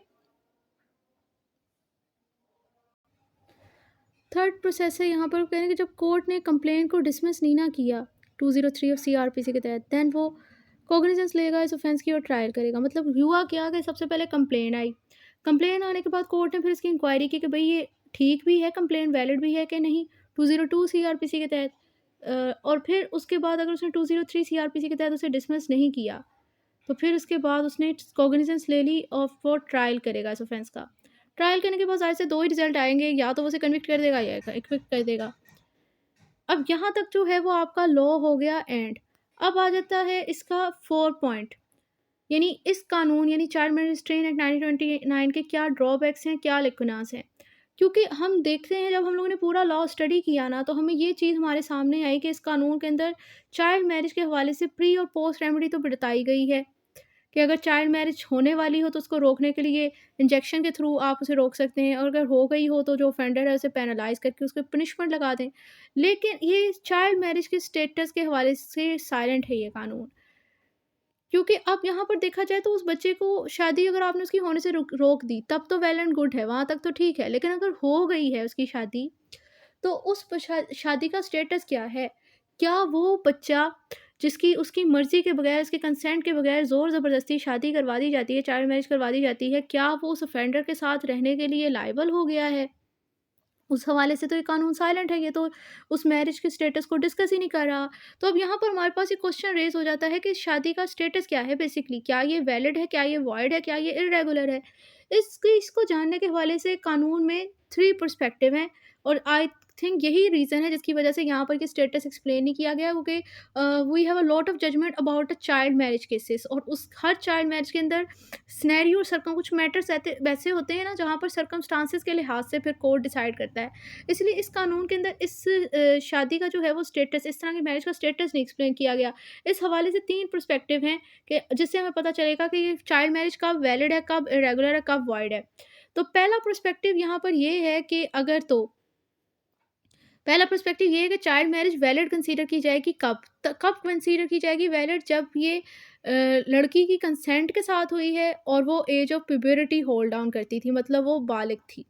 थर्ड प्रोसेस है यहाँ पर, कह रहे हैं कि जब कोर्ट ने कंप्लेन को डिसमिस नहीं ना किया 203 ऑफ सीआरपीसी के तहत, देन वो कॉग्निजेंस लेगा इस ऑफेंस की और ट्रायल करेगा। मतलब हुआ क्या कि सबसे पहले कंप्लेन आई, कंप्लेन आने के बाद कोर्ट ने फिर इसकी इंक्वायरी की कि भाई ये ठीक भी है, कंप्लेन वैलिड भी है कि नहीं 202 सीआरपीसी के तहत। और फिर उसके बाद अगर उसने 203 सीआरपीसी के तहत उसे डिसमिस नहीं किया, तो फिर उसके बाद उसने कॉग्निजेंस ले ली और वो ट्रायल करेगा इस ऑफेंस का। ट्रायल करने के बाद ज़ाहिर से 2 ही रिज़ल्ट आएँगे, या तो वो उसे कन्विक्ट कर देगा या एक्विट कर देगा। अब यहाँ तक जो है वो आपका लॉ हो गया एंड। अब आ जाता है इसका 4 पॉइंट, यानी इस कानून यानी चाइल्ड मैरिज रिस्ट्रेन एक्ट 1929 के क्या ड्रॉबैक्स हैं, क्या लिकुनास हैं। क्योंकि हम देखते हैं जब हम लोगों ने पूरा लॉ स्टडी किया ना, तो हमें ये चीज़ हमारे सामने आई कि इस कानून के अंदर चाइल्ड मैरिज के हवाले से प्री और पोस्ट रेमेडी तो बताई गई है, कि अगर चाइल्ड मैरिज होने वाली हो तो उसको रोकने के लिए इंजेक्शन के थ्रू आप उसे रोक सकते हैं, और अगर हो गई हो तो जो ऑफेंडर है उसे पेनलाइज करके उसको पनिशमेंट लगा दें। लेकिन ये चाइल्ड मैरिज के स्टेटस के हवाले से साइलेंट है ये कानून। क्योंकि अब यहाँ पर देखा जाए तो उस बच्चे को शादी अगर आपने उसकी होने से रोक दी तब तो वेल एंड गुड है, वहाँ तक तो ठीक है। लेकिन अगर हो गई है उसकी शादी, तो उस शादी का स्टेटस क्या है? क्या वो बच्चा जिसकी उसकी मर्ज़ी के बगैर, उसके कंसेंट के बगैर ज़ोर ज़बरदस्ती शादी करवा दी जाती है, चाइल्ड मैरिज करवा दी जाती है, क्या वो उस ऑफेंडर के साथ रहने के लिए लायबल हो गया है? उस हवाले से तो ये कानून साइलेंट है, ये तो उस मैरिज के स्टेटस को डिस्कस ही नहीं कर रहा। तो अब यहाँ पर हमारे पास ये क्वेश्चन रेज़ हो जाता है कि शादी का स्टेटस क्या है बेसिकली? क्या ये वैलिड है? क्या ये वॉइड है? क्या ये इर्रेगुलर है? इसको जानने के हवाले से कानून में 3 पर्सपेक्टिव हैं, और आई थिंक यही रीज़न है जिसकी वजह से यहाँ पर कि स्टेटस एक्सप्लेन नहीं किया गया, क्योंकि we have a lot of judgment about a child marriage cases, और उस हर चाइल्ड मैरिज के अंदर सिनेरियो कुछ मैटर्स ऐसे वैसे होते हैं ना, जहाँ पर सर्कमस्टांसेस के लिहाज से फिर कोर्ट डिसाइड करता है। इसलिए इस कानून के अंदर इस शादी का जो है वो स्टेटस, इस तरह की मैरिज का स्टेटस नहीं एक्सप्लेन किया गया। इस हवाले से 3 पर्सपेक्टिव हैं कि जिससे हमें पता चलेगा कि ये चाइल्ड मैरिज कब वैलिड है, कब इरेगुलर है, कब वॉइड है। तो पहला पर्सपेक्टिव यहाँ पर ये है कि पहला पर्सपेक्टिव ये है कि चाइल्ड मैरिज वैलिड कंसीडर की जाएगी कब कंसीडर की जाएगी वैलिड, जब ये लड़की की कंसेंट के साथ हुई है और वो एज ऑफ प्यूबरिटी होल्ड डाउन करती थी, मतलब वो बालिग थी।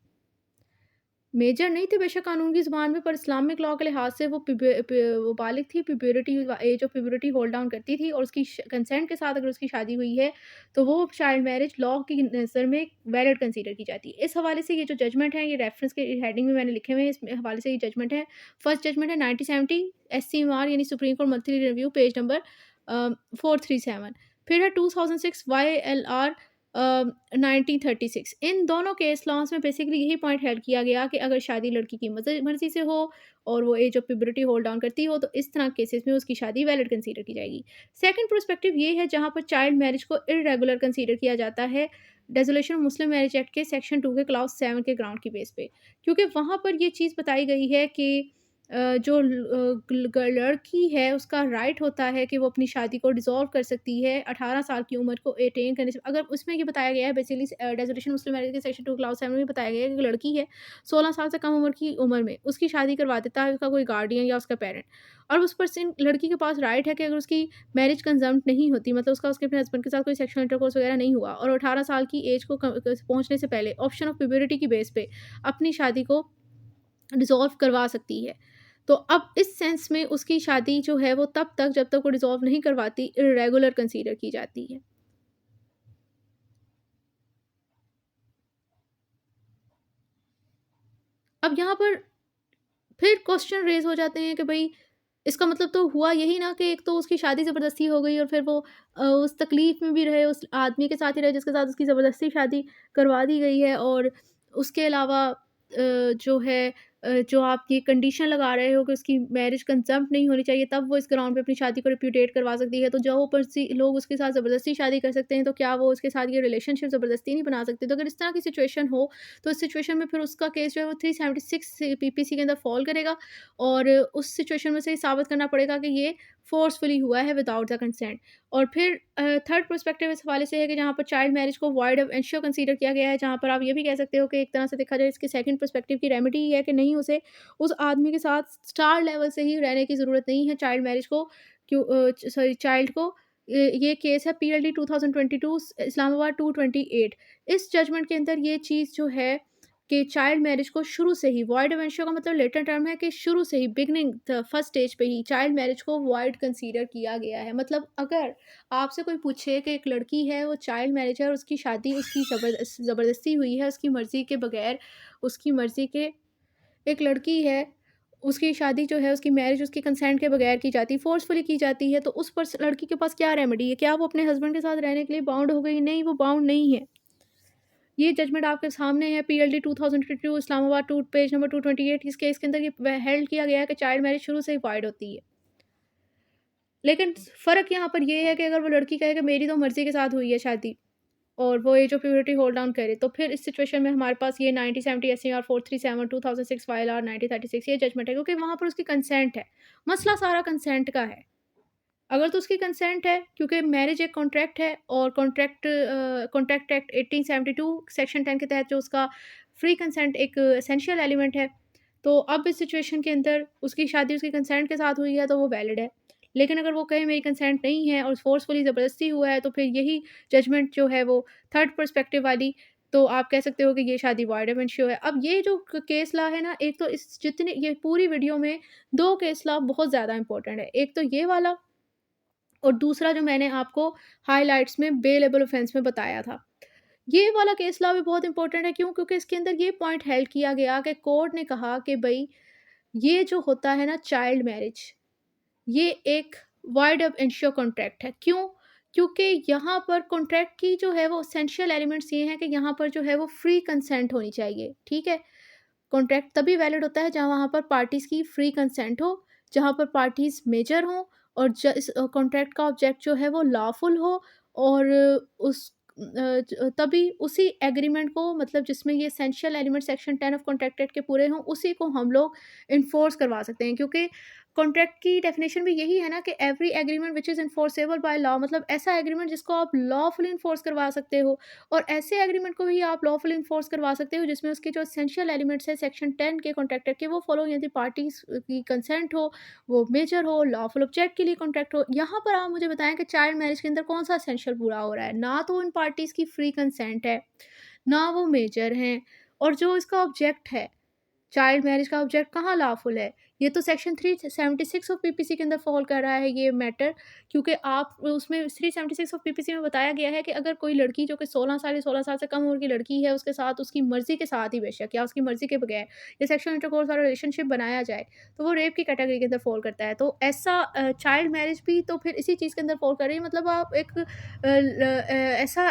मेजर नहीं थी बेशक कानून की ज़ुबान में, पर इस्लामिक लॉ के लिहाज से वो बालिग थी, प्यूबरिटी एज ऑफ प्यूबरिटी होल्ड डाउन करती थी और उसकी कंसेंट के साथ अगर उसकी शादी हुई है तो वो चाइल्ड मैरिज लॉ की नज़र में वैलिड कंसीडर की जाती है। इस हवाले से ये जो जजमेंट है, ये रेफरेंस के हेडिंग में मैंने लिखे हुए हैं, इस हवाले से ये जजमेंट है। फर्स्ट जजमेंट है 1970 SCMR यानी supreme court monthly review, page number 437। फिर है 2006 YLR 1936। इन दोनों केस लॉन्स में बेसिकली यही पॉइंट हेल्ड किया गया कि अगर शादी लड़की की मर्जी से हो और वो एज ऑफ प्यूबरिटी होल्ड डाउन करती हो तो इस तरह केसेस में उसकी शादी वैलिड कंसीडर की जाएगी। सेकंड पर्सपेक्टिव ये है जहाँ पर चाइल्ड मैरिज को इरेगुलर कंसीडर किया जाता है डेजोलेशन ऑफ मुस्लिम मैरिज एक्ट के सेक्शन 2 के क्लास 7 के ग्राउंड की बेस पे, क्योंकि वहाँ पर ये चीज़ बताई गई है कि जो लड़की है उसका राइट होता है कि वो अपनी शादी को डिसॉल्व कर सकती है 18 साल की उम्र को अटेन करने से। अगर उसमें ये बताया गया है बेसिकली डेजोलेशन मुस्लिम मैरिज के सेक्शन 2 क्लास 7 में बताया गया है कि लड़की है 16 साल से कम उम्र की उम्र में उसकी शादी करवा देता है उसका कोई गार्डियन या उसका पेरेंट, और उस पर्सन लड़की के पास राइट है कि अगर उसकी मैरिज कंजम्प्ट नहीं होती, मतलब उसका उसके अपने हस्बैंड के साथ कोई सेक्शुअल इंटरकोर्स वगैरह नहीं हुआ और 18 साल की एज को पहुंचने से पहले ऑप्शन ऑफ प्यूबरिटी की बेस पे अपनी शादी को डिसॉल्व करवा सकती है। तो अब इस सेंस में उसकी शादी जो है वो तब तक जब तक वो डिसॉल्व नहीं करवाती इर्रेगुलर कंसीडर की जाती है। अब यहाँ पर फिर क्वेश्चन रेज़ हो जाते हैं कि भई इसका मतलब तो हुआ यही ना कि एक तो उसकी शादी ज़बरदस्ती हो गई और फिर वो उस तकलीफ़ में भी रहे, उस आदमी के साथ ही रहे जिसके साथ उसकी ज़बरदस्ती शादी करवा दी गई है, और उसके अलावा जो है जो आप ये कंडीशन लगा रहे हो कि उसकी मैरिज कंज़म्प्ट नहीं होनी चाहिए तब वो इस ग्राउंड पे अपनी शादी को रिप्यूडिएट करवा सकती है। तो जो पर्सी लोग उसके साथ ज़बरदस्ती शादी कर सकते हैं, तो क्या वो उसके साथ ये रिलेशनशिप ज़बरदस्ती नहीं बना सकते? तो अगर इस तरह की सिचुएशन हो, तो इस सिचुएशन में फिर उसका केस जो है वो 376 पीपीसी के अंदर फ़ॉल करेगा और उस सिचुएशन में से ये साबित करना पड़ेगा कि ये फ़ोर्सफुली हुआ है विदाउट द कंसेंट। और फिर थर्ड पर्सपेक्टिव इस हवाले से है कि जहाँ पर चाइल्ड मैरिज को वॉइड ऑफ एंश्योर कंसीडर किया गया है, जहाँ पर आप ये भी कह सकते हो कि एक तरह से देखा जाए इसके सेकंड पर्सपेक्टिव की रेमेडी ये है कि नहीं, उसे उस आदमी के साथ स्टार लेवल से ही रहने की ज़रूरत नहीं है चाइल्ड मैरिज को, क्यों सॉरी चाइल्ड को। ये केस है पीएलडी 2022 इस्लामाबाद 228। इस जजमेंट के अंदर ये चीज़ जो है कि चाइल्ड मैरिज को शुरू से ही वॉइड ऑफ एंश्योर का मतलब लेटर टर्म है कि शुरू से ही बिगिनिंग द फर्स्ट स्टेज पे ही चाइल्ड मैरिज को वॉइड कंसीडर किया गया है। मतलब अगर आपसे कोई पूछे कि एक लड़की है वो चाइल्ड मैरिज है और उसकी शादी उसकी ज़बरदस्ती हुई है उसकी मर्ज़ी के बगैर, उसकी मर्ज़ी के एक लड़की है, उसकी शादी जो है उसकी मैरिज उसके कंसेंट के बगैर की जाती है, फ़ोर्सफुली की जाती है, तो उस लड़की के पास क्या रेमेडी है? क्या वो अपने हस्बैंड के साथ रहने के लिए बाउंड हो गई? नहीं, वो बाउंड नहीं है। ये जजमेंट आपके सामने है पीएलडी 2022 इस्लामाबाद 2 पेज नंबर 228। इस केस के अंदर ये हेल्ड किया गया है कि चाइल्ड मैरिज शुरू से ही वॉइड होती है। लेकिन फ़र्क यहाँ पर ये है कि अगर वो लड़की कहे कि मेरी तो मर्ज़ी के साथ हुई है शादी और वो एज ऑफ प्यूबरिटी होल्ड डाउन करे, तो फिर इस सिचुएशन में हमारे पास ये 1970 एससीआर 437 2006 वाईएलआर 1936 ये जजमेंट है, क्योंकि वहाँ पर उसकी कंसेंट है। मसला सारा कंसेंट का है। अगर तो उसकी कंसेंट है, क्योंकि मैरिज एक कॉन्ट्रैक्ट है और कॉन्ट्रैक्ट एक्ट 1872 सेक्शन 10 के तहत जो उसका फ्री कंसेंट एक एसेंशियल एलिमेंट है। तो अब इस सिचुएशन के अंदर उसकी शादी उसकी कंसेंट के साथ हुई है तो वो वैलिड है। लेकिन अगर वो कहे मेरी कंसेंट नहीं है और फ़ोर्सफुली ज़बरदस्ती हुआ है, तो फिर यही जजमेंट जो है वो थर्ड पर्सपेक्टिव वाली, तो आप कह सकते हो कि ये शादी वॉइड ऑफ एंश्योर है। अब ये जो केस लॉ है ना, एक तो इस जितने ये पूरी वीडियो में 2 केस लॉ बहुत ज़्यादा इंपॉर्टेंट है। एक तो ये वाला और दूसरा जो मैंने आपको हाइलाइट्स में बेलेबल ऑफेंस में बताया था। ये वाला केस लॉ भी बहुत इंपॉर्टेंट है, क्यों? क्योंकि इसके अंदर ये पॉइंट हेल्ड किया गया कि कोर्ट ने कहा कि भई ये जो होता है ना चाइल्ड मैरिज, ये एक वॉइड ऑफ एंश्योर कॉन्ट्रैक्ट है। क्यों? क्योंकि यहाँ पर कॉन्ट्रैक्ट की जो है वो एसेंशियल एलिमेंट्स ये हैं कि यहाँ पर जो है वो फ्री कंसेंट होनी चाहिए, ठीक है? कॉन्ट्रैक्ट तभी वैलिड होता है जहाँ वहाँ पर पार्टीज़ की फ्री कंसेंट हो, जहाँ पर पार्टीज़ मेजर हों और इस कॉन्ट्रैक्ट का ऑब्जेक्ट जो है वो लॉफुल हो और उस तभी उसी एग्रीमेंट को, मतलब जिसमें ये essential element section 10 of contract act के पूरे हों, उसी को हम लोग इन्फोर्स करवा सकते हैं। क्योंकि कॉन्ट्रैक्ट की डेफिनेशन भी यही है ना कि every agreement which is enforceable by law, मतलब ऐसा एग्रीमेंट जिसको आप लॉफुली इन्फोर्स करवा सकते हो। और ऐसे एग्रीमेंट को भी आप लॉफुली इन्फोर्स करवा सकते हो जिसमें उसके जो एसेंशियल एलिमेंट्स है सेक्शन 10 के कॉन्ट्रैक्ट एक्ट के, वो फॉलो, यदि पार्टीज़ की कंसेंट हो, वो मेजर हो, लॉफुल ऑब्जेक्ट के लिए कॉन्ट्रैक्ट हो। यहाँ पर आप मुझे बताएँ कि चाइल्ड मैरिज के अंदर कौन-सा एसेंशियल पूरा हो रहा है? ना तो उन पार्टीज़ की फ्री कंसेंट है, ना वो मेजर हैं, और जो इसका ऑब्जेक्ट है, चाइल्ड मैरिज का ऑब्जेक्ट कहाँ लॉफुल है? ये तो सेक्शन 376 ऑफ पीपीसी के अंदर फ़ॉल कर रहा है ये मैटर। क्योंकि आप उसमें 376 ऑफ पीपीसी में बताया गया है कि अगर कोई लड़की जो कि 16 साल या 16 साल से कम उम्र की लड़की है, उसके साथ उसकी मर्ज़ी के साथ ही बेशक या उसकी मर्ज़ी के बगैर या सेक्सुअल इंटरकोर्स वाला रिलेशनशिप बनाया जाए, तो वो रेप की कैटेगरी के अंदर फ़ॉल करता है। तो ऐसा चाइल्ड मैरिज भी तो फिर इसी चीज़ के अंदर फ़ॉल कर रही है। मतलब आप एक ऐसा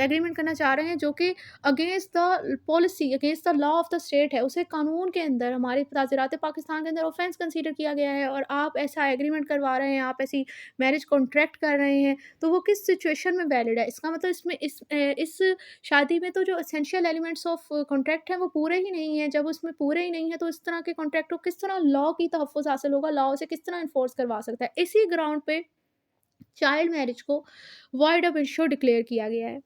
एग्रीमेंट करना चाह रहे हैं जो कि against the policy, against the law of the state है, उसे कानून के अंदर, हमारे ताज़ीरात पाकिस्तान के अंदर ऑफेंस कंसीडर किया गया है, और आप ऐसा एग्रीमेंट करवा रहे हैं, आप ऐसी मैरिज कॉन्ट्रैक्ट कर रहे हैं, तो वो किस सिचुएशन में वैलिड है? इसका मतलब इसमें इस शादी में तो जो एसेंशियल एलिमेंट्स ऑफ कॉन्ट्रैक्ट हैं वो पूरे ही नहीं हैं। जब उसमें पूरे ही नहीं है, तो इस तरह के कॉन्ट्रैक्ट को किस तरह लॉ की तहफ़्फ़ुज़ हासिल होगा, लॉ उसे किस तरह एनफोर्स करवा सकता है? इसी ग्राउंड पे चाइल्ड मैरिज को वॉइड ऑफ इश्यू डिक्लेयर किया गया है।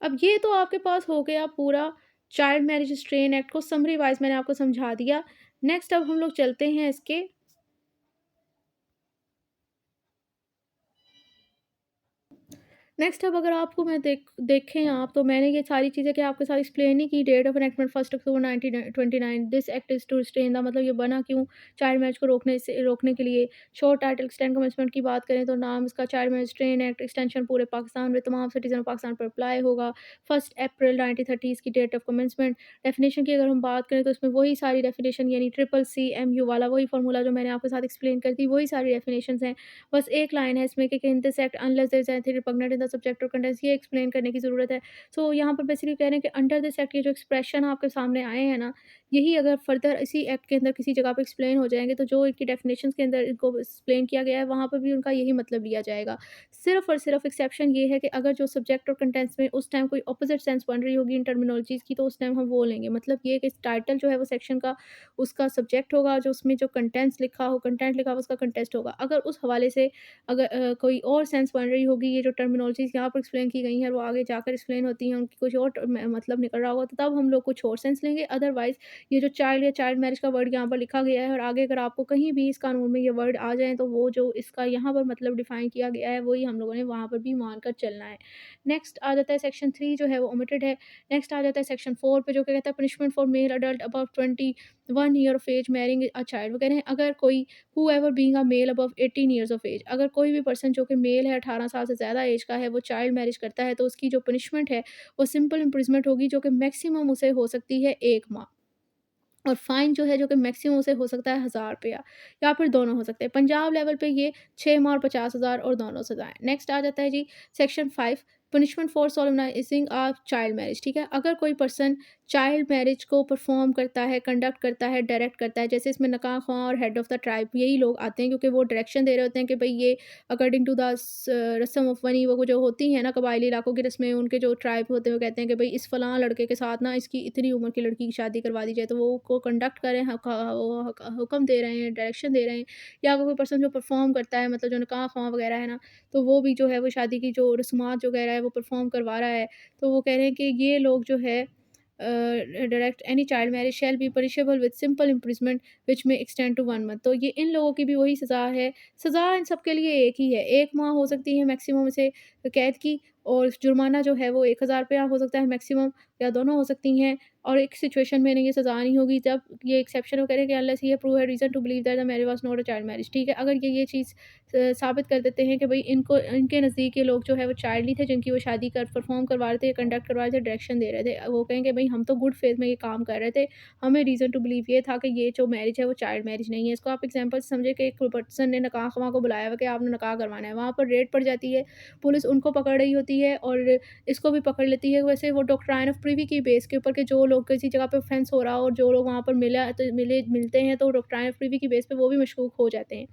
अब ये तो आपके पास हो गया पूरा चाइल्ड मैरिज रिस्ट्रेन एक्ट को समरी वाइज़ मैंने आपको समझा दिया। नेक्स्ट अब हम लोग चलते हैं इसके नेक्स्ट। अब अगर आपको मैं देखें आप, तो मैंने ये सारी चीज़ें क्या आपके साथ एक्सप्लेन ही की। Date of enactment 1 October 1929, this act is to restrain the, मतलब ये बना क्यों? चाइल्ड मैरिज को रोकने के लिए। शॉर्ट टाइटल एक्सटेंड कमेंसमेंट की बात करें तो नाम इसका child marriage restraint act, extension पूरे पाकिस्तान में तमाम सिटीज़न ऑफ पाकिस्तान पर अप्लाई होगा। 1 अप्रैल 1930 इसकी डेट ऑफ कमेंसमेंट। डेफिनेशन की अगर हम बात करें तो इसमें वही सारी डेफिनेशन, यानी ट्रिपल CMU वाला वही फार्मूला जो मैंने आपके साथ एक्सप्लेन कर दी, वही सारी डेफिनेशंस हैं। बस एक लाइन है इसमें कि in this act unless there is anything repugnant in the subject और कंटेंट्स, ये एक्सप्लेन करने की ज़रूरत है। सो यहाँ पर बेसिकली कह रहे हैं कि अंडर दिस एक्ट, ये जो एक्सप्रेशन आपके सामने आए हैं ना, यही अगर फर्दर इसी एक्ट के अंदर किसी जगह पे एक्सप्लेन हो जाएँगे, तो जो इनकी डेफिनेशंस के अंदर इनको एक्सप्लेन किया गया है, वहाँ पर भी उनका यही मतलब लिया जाएगा। सिर्फ़ और सिर्फ़ एक्सेप्शन ये है कि अगर जो सब्जेक्ट और कंटेंट्स में उस टाइम कोई अपोज़िट सेंस बन रही होगी इन टर्मिनोलॉजीज़ की, तो उस टाइम हम वो लेंगे। मतलब ये कि टाइटल जो है वो सेक्शन का उसका सब्जेक्ट होगा, जो उसमें जो कंटेंट लिखा हो उसका कंटेस्ट होगा। अगर उस हवाले से अगर कोई और सेंस बन रही होगी, ये जो टर्मिनोलॉजीज़ यहाँ पर एक्सप्लेन की गई हैं, वो आगे जाकर एक्सप्लेन होती हैं, उनकी कुछ और मतलब निकल रहा होगा, तो तब हम लोग कुछ और सेंस लेंगे। अदरवाइज़ ये जो चाइल्ड या चाइल्ड मैरिज का वर्ड यहाँ पर लिखा गया है, और आगे अगर आपको कहीं भी इस कानून में ये वर्ड आ जाएँ, तो वो जो इसका यहाँ पर मतलब डिफ़ाइन किया गया है, वही हम लोगों ने वहाँ पर भी मानकर चलना है। नेक्स्ट आ जाता है सेक्शन 3 जो है वो ओमिटेड है। नेक्स्ट आ जाता है सेक्शन 4 पे, जो कि कहता है punishment for male adult above 21 year of age marrying a child. वो कह रहे हैं अगर कोई whoever being a male above 18 years of age, अगर कोई भी पर्सन जो कि मेल है 18 साल से ज़्यादा एज का है, वो चाइल्ड मैरिज करता है, तो उसकी जो पनिशमेंट है वो सिंपल इम्प्रिजमेंट होगी, जो कि मैक्सिमम उसे हो सकती है 1 माह। और फाइन जो है, जो कि मैक्सिमम उसे हो सकता है 1000 रुपया, या फिर दोनों हो सकते हैं। पंजाब लेवल पे ये 6 माह और 50,000 और दोनों सज़ाएँ। नेक्स्ट आ जाता है जी section 5, punishment for solemnizing a child marriage. ठीक है? अगर कोई पर्सन चाइल्ड मैरिज को परफॉर्म करता है, कंडक्ट करता है, डायरेक्ट करता है, जैसे इसमें नकाह ख़्वाह और हेड ऑफ़ द ट्राइब यही लोग आते हैं, क्योंकि वो डायरेक्शन दे रहे होते हैं कि भई ये अकॉर्डिंग टू द रस्म ऑफ वनी, वो जो होती हैं ना कबायली इलाकों की रस्में, उनके जो ट्राइब होते हैं वो कहते हैं कि भई इस फ़लाँ लड़के के साथ ना इसकी इतनी उम्र की लड़की की शादी करवा दी जाए, तो वो को कंडक्ट करें, वो हुक्म दे रहे हैं, डायरेक्शन दे रहे हैं। या अगर कोई पर्सन जो परफॉर्म करता है, मतलब जो निकाह ख़्वाह वगैरह है ना, तो वो भी जो है वो शादी की जो रस्मात वगैरह है वो परफॉर्म करवा रहा है। तो वो कह रहे हैं कि ये लोग जो है direct any child marriage shall be punishable with simple imprisonment which में एक्सटेंड टू 1 मंथ। तो ये इन लोगों की भी वही सज़ा है। सज़ा इन सब के लिए एक ही है, 1 माह हो सकती है मैक्सिमम इसे कैद की, और जुर्माना जो है वो 1000 रुपया हो सकता है मैक्सिमम, या दोनों हो सकती हैं। और एक सिचुएशन में इन्हें ये सज़ा नहीं होगी, जब ये एक्सेप्शन वो कह रहे हैं कि अनलेस ही प्रूव है reason to believe that the marriage was not a child marriage. ठीक है? अगर ये चीज़ साबित कर देते हैं कि भई इनको इनके नज़दीक ये लोग जो है वो चाइल्ड नहीं थे, जिनकी वो शादी कर परफॉर्म करवा रहे थे, कंडक्ट करवा रहे थे, डायरेक्शन दे रहे थे। वो कहेंगे भई हम तो गुड फेथ में ये काम कर रहे थे, हमें रीज़न टू बिलीव ये था कि ये जो मैरिज है वो चाइल्ड मैरिज नहीं है। इसको आप एग्ज़ाम्पल से समझें कि एक पर्सन ने निकाह ख़्वाह को बुलाया हुआ कि आपने निकाह करवाना है, वहाँ पर रेड पड़ जाती है, पुलिस उनको पकड़ रही होती है और इसको भी पकड़ लेती है। वैसे वो डॉक्ट्राइन ऑफ प्रिवी की बेस के ऊपर कि जो लोग किसी जगह पे ऑफेंस हो रहा हो और जो लोग वहाँ पर मिलते हैं, तो डॉक्ट्राइन ऑफ प्रिवी की बेस पे वो भी मशकूक हो जाते हैं।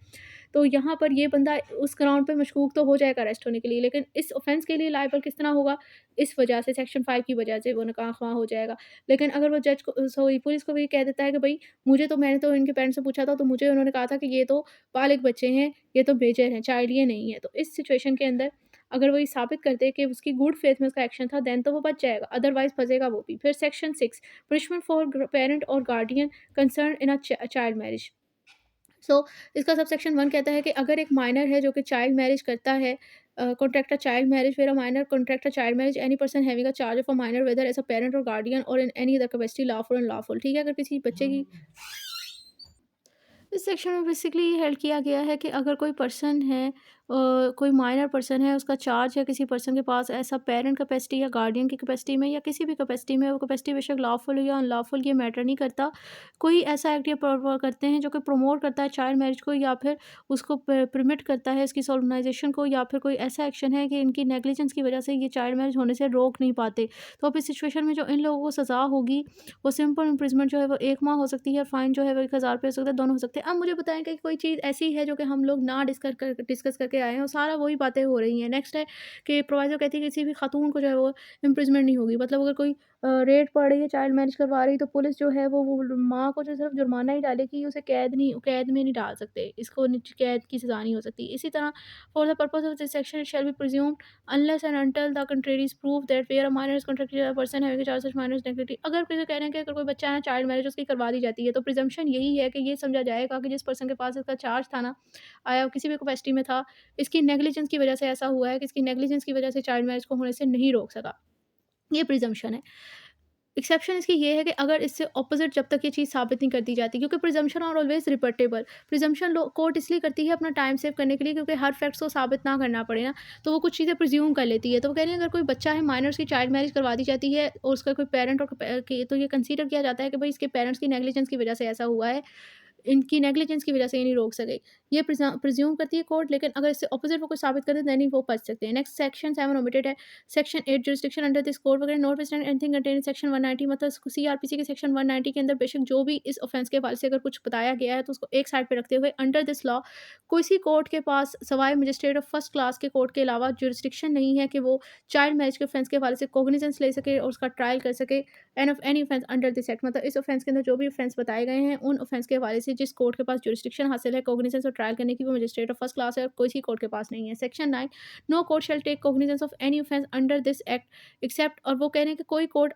तो यहाँ पर ये बंदा उस ग्राउंड पे मशकूक तो हो जाएगा अरेस्ट होने के लिए, लेकिन इस ऑफ़ेंस के लिए लायबल किस तरह होगा? इस वजह से सेक्शन 5 की वजह से वो नकाह-ख़ुमाह हो जाएगा। लेकिन अगर वो जज को सॉरी पुलिस को भी कह देता है कि भई मैंने तो इनके पेरेंट्स से पूछा था, तो मुझे उन्होंने कहा था कि ये तो बालिग बच्चे हैं, ये तो मेजर हैं, चाइल्ड ये नहीं है। तो इस सिचुएशन के अंदर अगर वो ये साबित कर दे कि उसकी गुड फेथ में उसका एक्शन था, देन तो वो बच जाएगा, अदरवाइज़ फँसेगा वो भी। फिर सेक्शन 6 पनिशमेंट फॉर पेरेंट और गार्डियन कंसर्न्ड इन अ चाइल्ड मैरिज। इसका सबसेक्शन 1 कहता है कि अगर एक माइनर है जो कि चाइल्ड मैरिज करता है, contract a child marriage where a minor contract a child marriage any person having a charge of a minor whether as a parent और गार्डियन और in any other capacity lawful unlawful. ठीक है? अगर किसी बच्चे की इस सेक्शन में बेसिकली ये हेल्ड किया गया है कि अगर कोई पर्सन है, कोई माइनर पर्सन है, उसका चार्ज है किसी पर्सन के पास ऐसा पेरेंट कैपेसिटी या गार्डियन की कैपेसिटी में या किसी भी कैपेसिटी में, वो कैपेसिटी बेशक लॉफुल हो या अनलॉफुल ये मैटर नहीं करता। कोई ऐसा एक्ट या करते हैं जो कि प्रमोट करता है चाइल्ड मैरिज को या फिर उसको परमिट करता है इसकी सोलमनाइजेशन को, या फिर कोई ऐसा एक्शन है कि इनकी नेग्लिजेंस की वजह से ये चाइल्ड मैरिज होने से रोक नहीं पाते। तो अब इस सिचुएशन में जो इन लोगों को सज़ा होगी वो सिंपल इम्प्रिजमेंट जो है वो 1 माह हो सकती है, फाइन जो है वो 1000 रुपए हो सकता है, दोनों हो सकते हैं। अब मुझे बताएँ कि कोई चीज़ ऐसी है जो कि हम लोग ना डिस्कस करके आए हैं और सारा वही बातें हो रही हैं। नेक्स्ट है कि प्रोविज़ो कहती है कि किसी भी खातून को जो है वो इम्प्रिजमेंट नहीं होगी। मतलब अगर कोई रेड पड़ रही है, चाइल्ड मैरिज करवा रही है, तो पुलिस जो है वो माँ को जो सिर्फ़ जुर्माना ही डालेगी, उसे कैद में नहीं डाल सकते। इसको कैद की सज़ा नहीं हो सकती। इसी तरह for the purpose of this section it shall be presumed unless and until the contrary is prove that where a minor is contracted a person having a charge such minor is negligible. अगर किसी कह रहे हैं कि अगर कोई बच्चा है ना चाइल्ड मैरिज उसकी करवा दी जाती है, तो प्रिजम्पशन यही है कि ये समझा जाएगा कि जिस पर्सन के पास इसका चार्ज था ना, आया किसी भी कैपेसिटी में था, इसकी नेग्लिजेंस की वज़ह से ऐसा हुआ है कि इसकी नेग्लिजेंस की वज़ह से चाइल्ड मैरिज को होने से नहीं रोक सका। ये प्रिजम्पशन है। एक्सेप्शन इसकी ये है कि अगर इससे ऑपोज़िट जब तक ये चीज़ साबित नहीं कर दी जाती, क्योंकि presumption are always rebuttable. Presumption लो कोर्ट इसलिए करती है अपना टाइम सेव करने के लिए, क्योंकि हर फैक्ट्स को साबित ना करना पड़े ना, तो वो कुछ चीज़ें प्रिज़्यूम कर लेती है। तो वो कह रही है अगर कोई बच्चा है माइनर्स की चाइल्ड मैरिज करवा दी जाती है और उसका कोई पेरेंट और तो ये कंसीडर किया जाता है कि भई इसके पेरेंट्स की नेग्लिजेंस की वज़ह से ऐसा हुआ है। इनकी नेग्लिजेंस की वज़ह से ये नहीं रोक सके। ये प्रिज़्यूम करती है कोर्ट, लेकिन अगर इससे ऑपोज़िट वो कुछ साबित कर दे देन ही वो बच सकते हैं। नेक्स्ट सेक्शन 7 ओमिटेड है। Section 8 jurisdiction under this code वगैरह notwithstanding anything contained in section 190, मतलब सीआरपीसी के सेक्शन 190 के अंदर बेशक जो भी इस ऑफेंस के हवाले से अगर कुछ बताया गया है तो उसको एक साइड पे रखते हुए अंडर दिस लॉ किसी कोर्ट के पास सवाए मजिस्ट्रेट ऑफ फर्स्ट क्लास के कोर्ट के अलावा जुरिसडिक्शन नहीं है कि वो चाइल्ड मैरिज के ऑफेंस के हवाले से कोग्निजेंस ले सके और उसका ट्रायल कर सके end of any offence under this act. मतलब इस ऑफेंस के अंदर जो भी ऑफेंस बताए गए हैं उन ऑफेंस के हवाले से जिस कोर्ट के पास जुरिसडिक्शन हासिल है कोग्निजेंस और ट्रायल करने की, वो मजिस्ट्रेट ऑफ फर्स्ट क्लास है और किसी कोर्ट के पास नहीं है। Section 9 no court shall take cognizance of any offence under this act except, और वो कह रहे हैं कि कोई कोर्ट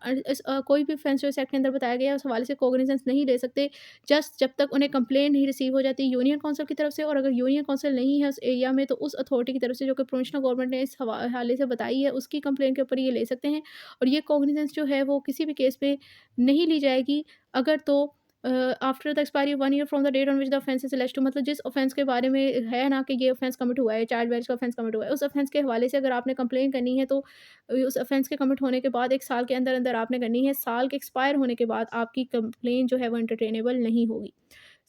कोई भी ऑफेंस जो इस एक्ट के अंदर बताया गया है उस हवाले से कोग्निजेंस नहीं ले सकते जस्ट जब तक उन्हें कंप्लेन नहीं रिसीव हो जाती यूनियन काउंसिल की तरफ से, और अगर यूनियन काउंसिल नहीं है उस एरिया में तो उस अथॉरिटी की तरफ से जो कि प्रोविंशनल गवर्नमेंट ने इस हवाले से बताई है उसकी कंप्लेन के ऊपर ये ले सकते हैं। और ये कोग्निजेंस जो है वो किसी भी केस में नहीं ली जाएगी अगर तो after the expiry 1 year from the date on which the offence is alleged to, मतलब जिस ऑफेंस के बारे में है ना कि ये ऑफेंस कमिट हुआ है, चाइल्ड मैरिज का ऑफेंस कमिट हुआ है, उस ऑफेंस के हवाले से अगर आपने कंप्लेन करनी है तो उस ऑफेंस के कमिट होने के बाद 1 साल के अंदर-अंदर आपने करनी है। साल के एक्सपायर होने के बाद आपकी कंप्लेन जो है वो एंटरटेनेबल नहीं होगी।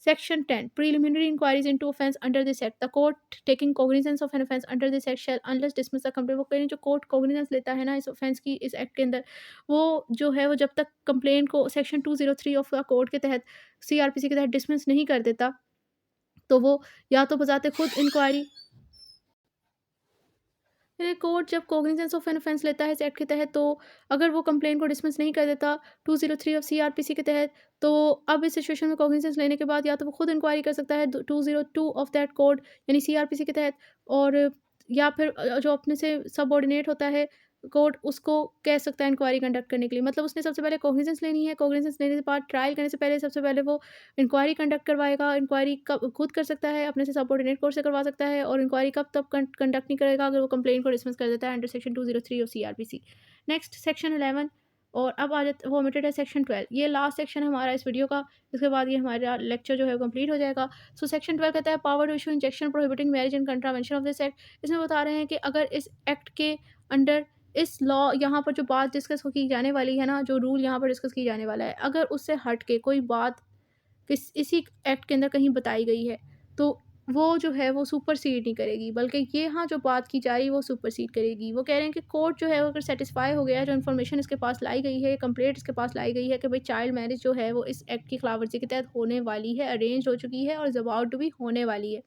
Section 10. Preliminary inquiries into offence under this act. The court taking cognizance of an offence under this act shall unless dismiss the complaint। वो कह रहे हैं जो कोर्ट cognizance लेता है ना इस offence की इस एक्ट के अंदर, वो जो है वो जब तक कंप्लेन को सेक्शन 203 ऑफ द कोर्ट के तहत सीआरपीसी के तहत डिसमिस नहीं कर देता, तो वो या तो बजाते खुद इंक्वायरी कोर्ट जब कॉग्निजेंस ऑफ एन ऑफेंस लेता है इस एक्ट के तहत, तो अगर वो कंप्लेन को डिसमिस नहीं कर देता 203 ऑफ सीआरपीसी के तहत, तो अब इस सिचुएशन में कॉग्निजेंस लेने के बाद या तो वो खुद इंक्वायरी कर सकता है 202 ऑफ दैट कोड यानी सीआरपीसी के तहत, और या फिर जो अपने से सबऑर्डिनेट होता है कोर्ट उसको कह सकता है इंक्वायरी कंडक्ट करने के लिए। मतलब उसने सबसे पहले कॉग्निजेंस लेनी है, कॉग्निजेंस लेने के बाद ट्रायल करने से पहले सबसे पहले वो इंक्वायरी कंडक्ट करवाएगा। इंक्वायरी कब खुद कर सकता है, अपने से सबऑर्डिनेट कोर्ट से करवा सकता है, और इंक्वायरी कब तब कंडक्ट नहीं करेगा अगर वो कंप्लेन को डिसमिस कर देता है under section 203 of CrPC. Next section 11, और अब आ जाता वो ओमिटेड है सेक्शन 12। ये लास्ट सेक्शन है हमारा इस वीडियो का, इसके बाद ये हमारा लेक्चर जो है कंप्लीट हो जाएगा। सो सेक्शन 12 कहता है power to issue injunction prohibiting marriage in contravention of this act. इसमें बता रहे हैं कि अगर इस एक्ट के अंडर इस लॉ यहाँ पर जो बात डिस्कस की जाने वाली है ना, जो रूल यहाँ पर डिस्कस की जाने वाला है, अगर उससे हट के कोई बात इसी एक्ट के अंदर कहीं बताई गई है, तो वो जो है वो सुपरसीड नहीं करेगी, बल्कि ये हाँ जो बात की जा रही है वो सुपरसीड करेगी। वो कह रहे हैं कि कोर्ट जो है वो अगर सेटिस्फाई हो गया है, जो इन्फॉर्मेशन इसके पास लाई गई है, कंप्लेंट इसके पास लाई गई है कि भाई चाइल्ड मैरिज जो है वो इस एक्ट की खिलाफवर्जी के तहत होने वाली है, अरेंज हो चुकी है और इज़ अबाउट टू बी होने वाली है,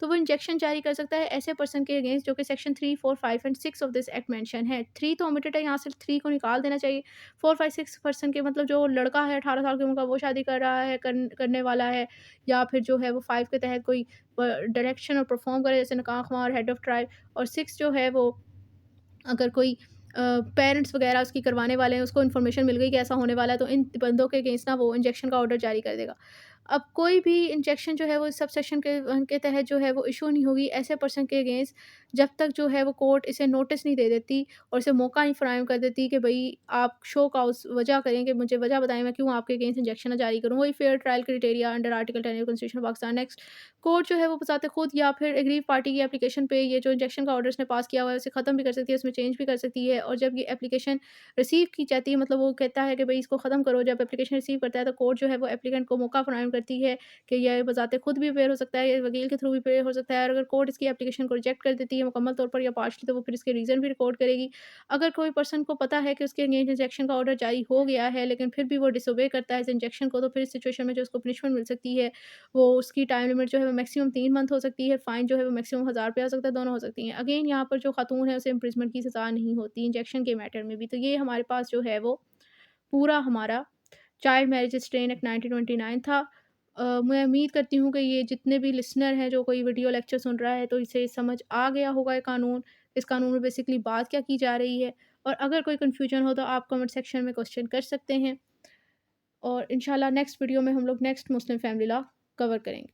तो वो इंजेक्शन जारी कर सकता है ऐसे पर्सन के अगेंस्ट जो कि section 3, 4, 5 and 6 of this act mention है। 3 तो ओमिटेड है, यहाँ से 3 को निकाल देना चाहिए। 4, 5, 6 पर्सन के मतलब जो लड़का है 18 साल की उम्र का वो शादी कर रहा है, करने वाला है, या फिर जो है वो 5 के तहत कोई डायरेक्शन और परफॉर्म करे जैसे निकाह ख्वाह और हेड ऑफ ट्राइब, और 6 जो है वो अगर कोई पेरेंट्स वगैरह उसकी करवाने वाले हैं, उसको इन्फॉर्मेशन मिल गई कि ऐसा होने वाला है, तो इन बंदों के अगेंस्ट ना वो इंजेक्शन का ऑर्डर जारी कर देगा। अब कोई भी इंजेक्शन जो है वो सब सेक्शन के तहत जो है वो इशू नहीं होगी ऐसे पर्सन के अगेंस्ट, जब तक जो है वो कोर्ट इसे नोटिस नहीं दे देती और इसे मौका नहीं फराहम कर देती कि भई आप शो कॉज़ वजह करें कि मुझे वजह बताएँ मैं क्यों आपके अगेंस्ट इंजेक्शन ना जारी करूँ। वही fair trial criteria under article 10 constitution of Pakistan. Next, court जो है वो बज़ाते खुद या फिर एग्रीव पार्टी की एप्लीकेशन पे ये जो इंजेक्शन का ऑर्डर इसने पास किया हुआ है उसे ख़त्म भी कर सकती है, उसमें चेंज भी कर सकती है। और जब ये एप्लीकेशन रिसीव की जाती है, मतलब वो कहता है कि भई इसको ख़त्म करो, जब एप्लीकेशन रिसीव करता है तो कोर्ट जो है वो एप्लीकेंट को मौका फराहम करती है कि ये बज़ाते खुद भी अवेयर हो सकता है, या वकील के थ्रू भी अवेयर हो सकता है। और अगर कोर्ट इसकी एप्लीकेशन को रिजेक्ट कर देती है मुकम्मल तौर पर या पार्शली, तो वो फिर इसके रीज़न भी रिकॉर्ड करेगी। अगर कोई पर्सन को पता है कि उसके अगेंस्ट इंजेक्शन का ऑर्डर जारी हो गया है, लेकिन फिर भी वो डिसोबे करता है इस इंजेक्शन को, तो फिर इस सिचुएशन में जो उसको पनिशमेंट मिल सकती है, वो उसकी टाइम लिमिट जो है वो मैक्सिमम 3 मंथ हो सकती है, फ़ाइन जो है वो मैक्सिमम ₹1000 हो सकता है, दोनों हो सकती हैं। अगेन यहाँ पर जो खातून है उसे इम्प्रिज़मेंट की सज़ा नहीं होती इंजेक्शन के मैटर में भी। तो ये हमारे पास जो है वो पूरा हमारा चाइल्ड मैरिज रिस्ट्रेन एक्ट 1929 था। मैं उम्मीद करती हूँ कि ये जितने भी लिसनर हैं जो कोई वीडियो लेक्चर सुन रहा है तो इसे समझ आ गया होगा ये कानून, इस कानून में बेसिकली बात क्या की जा रही है। और अगर कोई कन्फ्यूजन हो तो आप कमेंट सेक्शन में क्वेश्चन कर सकते हैं, और इंशाल्लाह नेक्स्ट वीडियो में हम लोग next Muslim family law cover करेंगे।